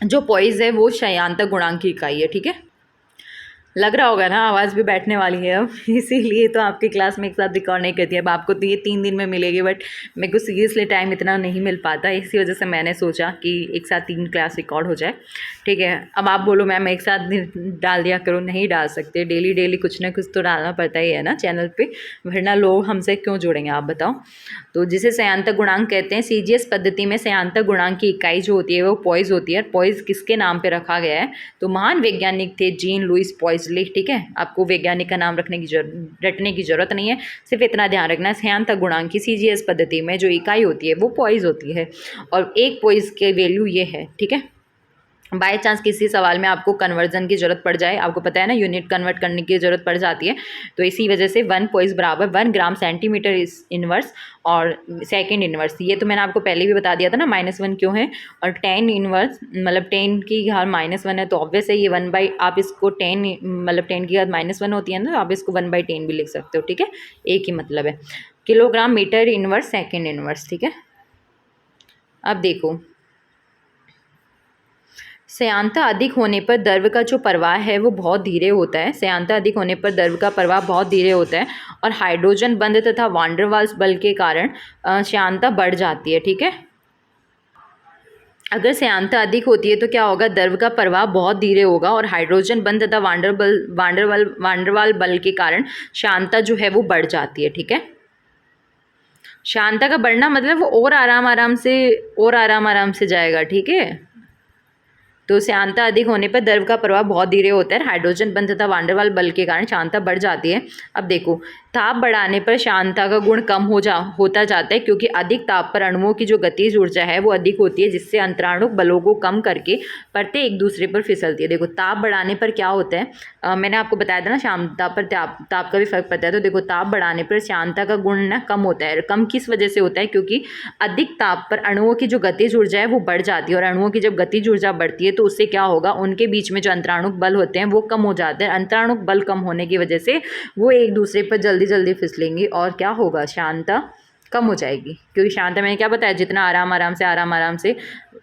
जो पॉइज है वो सयांता गुणांक की इकाई है, ठीक है। लग रहा होगा ना आवाज़ भी बैठने वाली है अब, इसीलिए तो आपकी क्लास में एक साथ रिकॉर्ड नहीं करती। अब आपको तो ये 3 दिन में मिलेगी, बट मेरे को सीरियसली टाइम इतना नहीं मिल पाता, इसी वजह से मैंने सोचा कि एक साथ 3 क्लास रिकॉर्ड हो जाए, ठीक है। अब आप बोलो मैम एक साथ डाल दिया करो, नहीं डाल सकते, डेली कुछ ना कुछ तो डालना पड़ता ही है ना चैनल पे, वरना लोग हमसे क्यों जुड़ेंगे आप बताओ। तो जिसे सयांता गुणांक कहते हैं, CGS पद्धति में सयांता गुणांक की इकाई जो होती है वो पॉइज होती है। पॉइज किसके नाम पे रखा गया है? तो महान वैज्ञानिक थे जीन लुइस पॉइजले, ठीक है। आपको वैज्ञानिक का नाम रटने की जरूरत नहीं है, सिर्फ इतना ध्यान रखना है सयांता गुणांक की CGS पद्धति में जो इकाई होती है वो पॉइज होती है, और एक पॉइज के वैल्यू ये है, ठीक है। बाय चांस किसी सवाल में आपको कन्वर्जन की ज़रूरत पड़ जाए, आपको पता है ना यूनिट कन्वर्ट करने की ज़रूरत पड़ जाती है, तो इसी वजह से 1 पॉइज बराबर 1 ग्राम सेंटीमीटर इनवर्स और सेकंड इनवर्स, ये तो मैंने आपको पहले भी बता दिया था ना -1 क्यों है। और 10 इनवर्स मतलब 10 की घात -1 है, तो ऑब्वियस है ये 1/, आप इसको 10 मतलब 10 की घात -1 होती है ना, तो आप इसको 1/10 भी लिख सकते हो, ठीक है। एक ही मतलब है, kilogram metre inverse second inverse, ठीक है। अब देखो, सयांता अधिक होने पर द्रव का जो प्रवाह है वो बहुत धीरे होता है। सयांता अधिक होने पर द्रव का प्रवाह बहुत धीरे होता है, और हाइड्रोजन बंध तथा वांडर वाल्स बल के कारण सयांता बढ़ जाती है, ठीक है। अगर श्यानता अधिक होती है तो क्या होगा, द्रव का प्रवाह बहुत धीरे होगा और हाइड्रोजन बंध तथा वांडरवाल बल के कारण श्यानता जो है वो बढ़ जाती है। ठीक है, श्यानता का बढ़ना मतलब वो और आराम आराम से जाएगा। ठीक है, तो श्यानता अधिक होने पर द्रव का प्रवाह बहुत धीरे होता है, हाइड्रोजन बंध तथा वांडरवाल बल के कारण श्यानता बढ़ जाती है। अब देखो, ताप बढ़ाने पर श्यानता का गुण कम होता जाता है, क्योंकि अधिक ताप पर अणुओं की जो गतिज ऊर्जा है वो अधिक होती है, जिससे अंतराणुक बलों को कम करके परतें एक दूसरे पर फिसलती है। देखो, ताप बढ़ाने पर क्या होता है, मैंने आपको बताया था ना श्यानता पर ताप का भी फर्क पड़ता है। तो देखो, ताप बढ़ाने पर श्यानता का गुण ना कम होता है। कम किस वजह से होता है, क्योंकि अधिक ताप पर अणुओं की जो गतिज ऊर्जा है वो बढ़ जाती है, और अणुओं की जब गतिज ऊर्जा बढ़ती है तो उससे क्या होगा, उनके बीच में जो अंतराणुक बल होते हैं वो कम हो जाते हैं। अंतराणुक बल कम होने की वजह से वो एक दूसरे पर जल्दी जल्दी फिसलेंगी और क्या होगा, श्यानता कम हो जाएगी। क्योंकि श्यानता मैंने क्या बताया, जितना आराम आराम से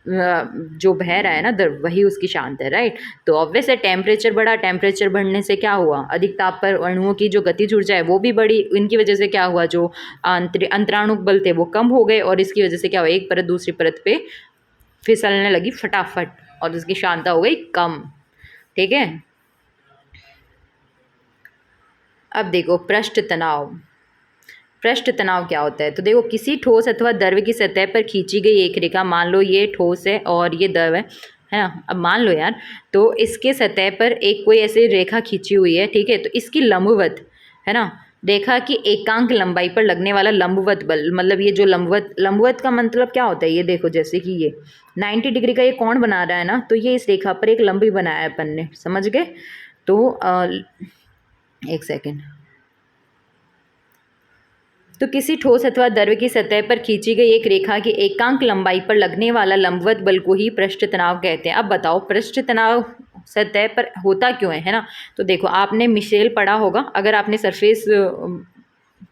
जो बह रहा है ना द्रव, वही उसकी शांत है। राइट, तो ऑब्वियस है टेम्परेचर बढ़ा, टेम्परेचर बढ़ने से क्या हुआ, अधिक ताप पर अणुओं की जो गतिज ऊर्जा है वो भी बढ़ी। इनकी वजह से क्या हुआ, जो अंतराणुक बल थे वो कम हो गए, और इसकी वजह से क्या हुआ, एक परत दूसरी परत पे फिसलने लगी फटाफट, और उसकी शांता हो गई कम। ठीक है, अब देखो पृष्ठ तनाव। पृष्ठ तनाव क्या होता है, तो देखो, किसी ठोस अथवा द्रव की सतह पर खींची गई एक रेखा, मान लो ये ठोस है और ये द्रव है ना, अब मान लो यार, तो इसके सतह पर एक कोई ऐसी रेखा खींची हुई है। ठीक है, तो इसकी लंबवत है ना, रेखा की एकांक लंबाई पर लगने वाला लंबवत बल, मतलब ये जो लंबवत का मतलब क्या होता है, ये देखो, जैसे कि ये 90 डिग्री का ये कोण बना रहा है ना, तो ये इस रेखा पर एक लंबी बनाया है अपन ने, समझ गए। तो एक सेकेंड, तो किसी ठोस अथवा द्रव की सतह पर खींची गई एक रेखा की एकांक लंबाई पर लगने वाला लंबवत बल को ही पृष्ठ तनाव कहते हैं। अब बताओ, पृष्ठ तनाव सतह पर होता क्यों है ना। तो देखो, आपने मिशेल पढ़ा होगा, अगर आपने सरफेस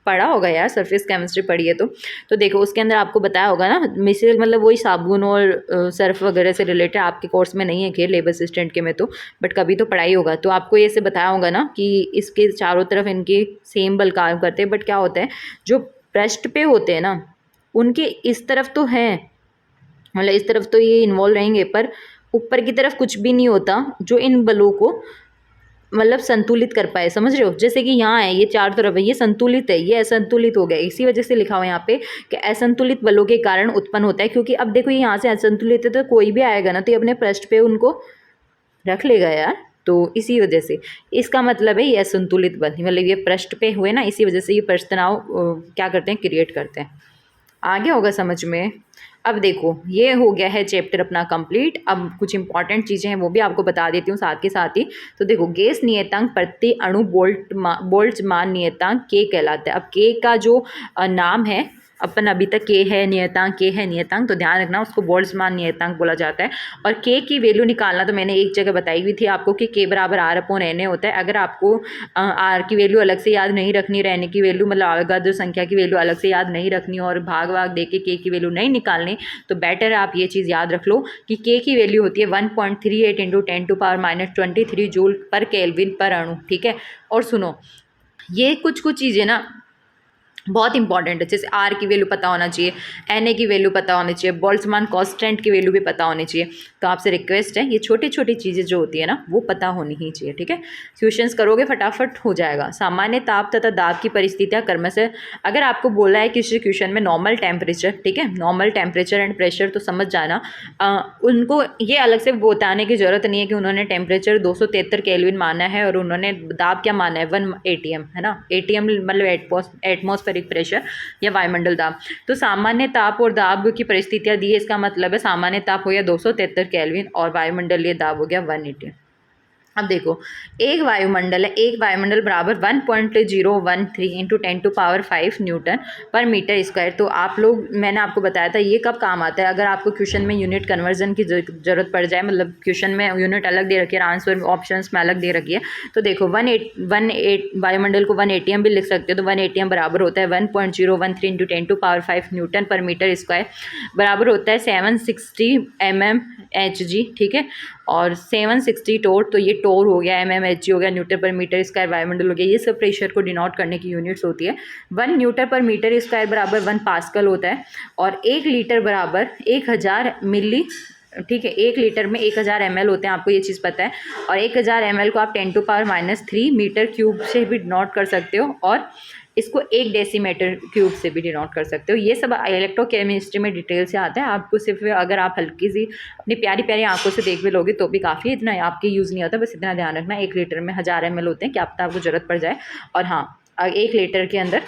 पढ़ा होगा यार, सरफेस केमिस्ट्री पढ़ी है तो देखो, उसके अंदर आपको बताया होगा ना, मिशेल मतलब वही साबुन और सर्फ वगैरह से रिलेटेड। आपके कोर्स में नहीं है कि लेबर असिस्टेंट के में, तो बट कभी तो पढ़ाई होगा, तो आपको ये से बताया होगा ना कि इसके चारों तरफ इनके सेम बल काम करते हैं। बट क्या होता है, जो पृष्ठ पे होते हैं ना, उनके इस तरफ तो हैं, मतलब इस तरफ तो ये इन्वॉल्व रहेंगे, पर ऊपर की तरफ कुछ भी नहीं होता जो इन बलों को मतलब संतुलित कर पाए। समझ रहे हो, जैसे कि यहाँ है, ये चार तरफ है, ये संतुलित है, ये असंतुलित हो गया, इसी वजह से लिखा हुआ है यहाँ पे कि असंतुलित बलों के कारण उत्पन्न होता है। क्योंकि अब देखो, ये यहाँ से असंतुलित है, तो कोई भी आएगा ना तो ये अपने पृष्ठ पे उनको रख लेगा यार, तो इसी वजह से इसका मतलब है ये असंतुलित बल, मतलब ये पृष्ठ पे हुए ना, इसी वजह से ये पृष्ठ तनाव क्या करते हैं, क्रिएट करते हैं। आगे होगा समझ में। अब देखो, ये हो गया है चैप्टर अपना कंप्लीट। अब कुछ इंपॉर्टेंट चीज़ें हैं वो भी आपको बता देती हूँ साथ के साथ ही। तो देखो, गैस नियतांक प्रति अणु बोल्ट्जमान नियतांक के कहलाता है। अब के का जो नाम है, अपन अभी तक के है नियतांक, तो ध्यान रखना उसको बोल्ट्जमान नियतांक बोला जाता है। और के की वैल्यू निकालना तो मैंने एक जगह बताई हुई थी आपको कि के बराबर R/N होता है। अगर आपको आर की वैल्यू अलग से याद नहीं रखनी, रहने की वैल्यू मतलब अवगाद्रो संख्या की वैल्यू अलग से याद नहीं रखनी और भाग दे के की वैल्यू नहीं निकालनी, तो बेटर है आप ये चीज़ याद रख लो कि के की वैल्यू होती है 1.38 × 10⁻⁻23 जूल पर केल्विन पर अणु। ठीक है, और सुनो, ये कुछ चीज़ें ना बहुत इंपॉर्टेंट है, जैसे आर की वैल्यू पता होना चाहिए, एन की वैल्यू पता होनी चाहिए, बोल्ट्जमान कांस्टेंट की वैल्यू भी पता होनी चाहिए। तो आपसे रिक्वेस्ट है, ये छोटी छोटी चीज़ें जो होती है ना वो पता होनी ही चाहिए। ठीक है, क्वेश्चंस करोगे फटाफट हो जाएगा। सामान्य ताप तथा दाब की परिस्थितियाँ क्रमशः, अगर आपको बोला है किसी क्वेश्चन में नॉर्मल टेम्परेचर, ठीक है, नॉर्मल टेम्परेचर एंड प्रेशर, तो समझ जाना उनको ये अलग से बताने की ज़रूरत नहीं है कि उन्होंने टेम्परेचर 273 केल्विन माना है और उन्होंने दाब क्या माना है, 1 atm, है ना। एटीएम मतलब एटमॉस्फेरिक प्रेशर या वायुमंडल दाब। तो सामान्य ताप और दाब की परिस्थितियां दी है, इसका मतलब है सामान्य ताप हो गया 273 केल्विन और वायुमंडलीय दाब हो गया 180। अब देखो, एक वायुमंडल बराबर 1.013 × 10⁵ न्यूटन पर मीटर स्क्वायर। तो आप लोग, मैंने आपको बताया था ये कब काम आता है, अगर आपको क्वेश्चन में यूनिट कन्वर्जन की जरूरत पड़ जाए, मतलब क्वेश्चन में यूनिट अलग दे रखी है, आंसर ऑप्शंस में अलग दे रखी है। तो देखो, वायुमंडल को 1 atm भी लिख सकते हो, तो 1 atm बराबर होता है 1.013 × 10⁵ न्यूटन पर मीटर स्क्वायर, बराबर होता है 760 mmHg। ठीक है, और 760 टोर, तो ये टोर हो गया, mmHg हो गया, न्यूटन पर मीटर स्क्वायर वायुमंडल हो गया। ये सब प्रेशर को डिनोट करने की यूनिट्स होती है। 1 न्यूटन पर मीटर स्क्वायर बराबर 1 पास्कल होता है, और 1 लीटर बराबर 1000 मिली ठीक है, 1 लीटर में 1000 ml होते हैं, आपको ये चीज़ पता है। और 1000 ml को आप 10⁻³ मीटर क्यूब से भी डिनोट कर सकते हो, और इसको 1 डेसीमीटर क्यूब से भी डिनोट कर सकते हो। ये सब इलेक्ट्रोकेमिस्ट्री में डिटेल से आता है, आपको सिर्फ अगर आप हल्की सी अपनी प्यारी प्यारी आंखों से देख भी लोगे तो भी काफ़ी, इतना आपके यूज़ नहीं होता। बस इतना ध्यान रखना, 1 लीटर में 1000 ml होते हैं, क्या पता आपको ज़रूरत पड़ जाए। और हाँ, 1 लीटर के अंदर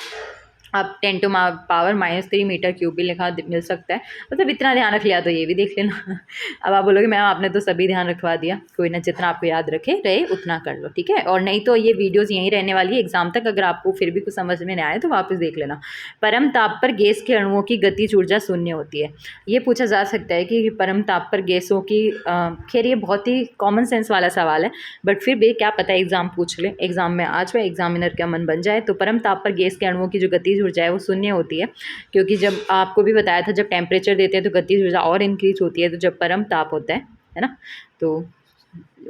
आप 10⁻³ मीटर क्यूब भी लिखा मिल सकता है, मतलब इतना ध्यान रख लिया तो ये भी देख लेना। अब आप बोलोगे मैम आपने तो सभी ध्यान रखवा दिया, कोई ना, जितना आपको याद रखे रहे उतना कर लो, ठीक है। और नहीं तो ये वीडियोस यहीं रहने वाली है एग्जाम तक, अगर आपको फिर भी कुछ समझ में नहीं आए तो वापस देख लेना। परम ताप पर गैस के अणुओं की गतिज ऊर्जा शून्य होती है। ये पूछा जा सकता है कि परम ताप पर गैसों की, खैर ये बहुत ही कॉमन सेंस वाला सवाल है, बट फिर भी क्या पता एग्जाम पूछ ले, एग्जाम में आज में एग्जामिनर का मन बन जाए। तो परम ताप पर गैस के अणुओं की जो गतिज ऊर्जा है वो शून्य होती है, क्योंकि जब आपको भी बताया था जब टेम्परेचर देते हैं तो गतिज ऊर्जा और इंक्रीज होती है, तो जब परम ताप होता है ना, तो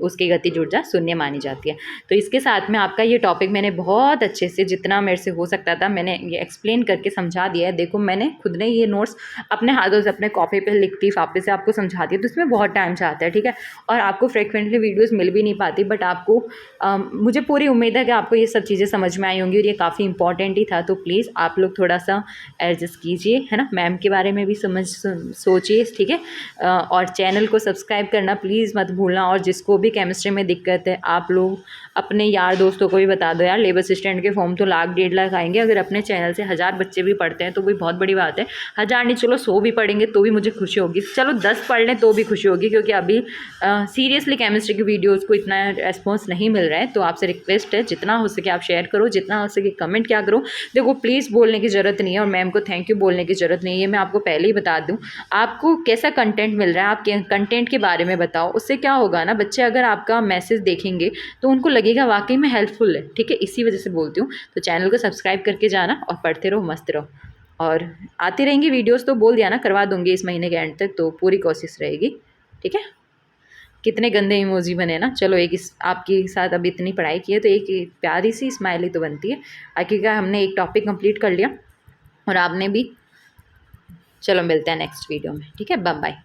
उसकी गतिज ऊर्जा शून्य मानी जाती है। तो इसके साथ में आपका ये टॉपिक मैंने बहुत अच्छे से, जितना मेरे से हो सकता था मैंने ये एक्सप्लेन करके समझा दिया है। देखो मैंने खुद ने ये नोट्स अपने हाथों से अपने कॉपी पे लिखती वापस से आपको समझा दिया, तो इसमें बहुत टाइम चाहता है, ठीक है। और आपको फ्रिक्वेंटली वीडियोज़ मिल भी नहीं पाती, बट आपको मुझे पूरी उम्मीद है कि आपको ये सब चीज़ें समझ में आई होंगी, और ये काफ़ी इंपॉर्टेंट ही था। तो प्लीज़ आप लोग थोड़ा सा एडजस्ट कीजिए, है ना, मैम के बारे में भी सोचिए, ठीक है। और चैनल को सब्सक्राइब करना प्लीज़ मत भूलना। और जिसको भी केमिस्ट्री में दिक्कत है आप लोग अपने यार दोस्तों को भी बता दो यार, लेबर असिस्टेंट के फॉर्म तो 1,00,000-1,50,000 आएंगे। अगर अपने चैनल से 1000 बच्चे भी पढ़ते हैं तो भी बहुत बड़ी बात है। 1000 नहीं, चलो 100 भी पढ़ेंगे तो भी मुझे खुशी होगी, चलो 10 पढ़ लें तो भी खुशी होगी, क्योंकि अभी सीरियसली केमिस्ट्री की वीडियोज़ को इतना रेस्पॉन्स नहीं मिल रहा है। तो आपसे रिक्वेस्ट है जितना हो सके आप शेयर करो, जितना हो सके कमेंट क्या करो। देखो प्लीज़ बोलने की ज़रूरत नहीं है, और मैम को थैंक यू बोलने की ज़रूरत नहीं है, मैं आपको पहले ही बता दूँ। आपको कैसा कंटेंट मिल रहा है, आप कंटेंट के बारे में बताओ, उससे क्या होगा ना, बच्चे अगर आपका मैसेज देखेंगे तो उनको लगेगा वाकई में हेल्पफुल है, ठीक है। इसी वजह से बोलती हूँ। तो चैनल को सब्सक्राइब करके जाना और पढ़ते रहो, मस्त रहो। और आती रहेंगी वीडियोस, तो बोल दिया ना करवा दूँगी इस महीने के एंड तक, तो पूरी कोशिश रहेगी, ठीक है। कितने गंदे इमोजी बने ना, चलो एक इस आपके साथ अभी इतनी पढ़ाई की है तो एक प्यारी सी स्माइली तो बनती है। आखिरकार हमने एक टॉपिक कंप्लीट कर लिया और आपने भी। चलो मिलते हैं नेक्स्ट वीडियो में, ठीक है, बाय बाय।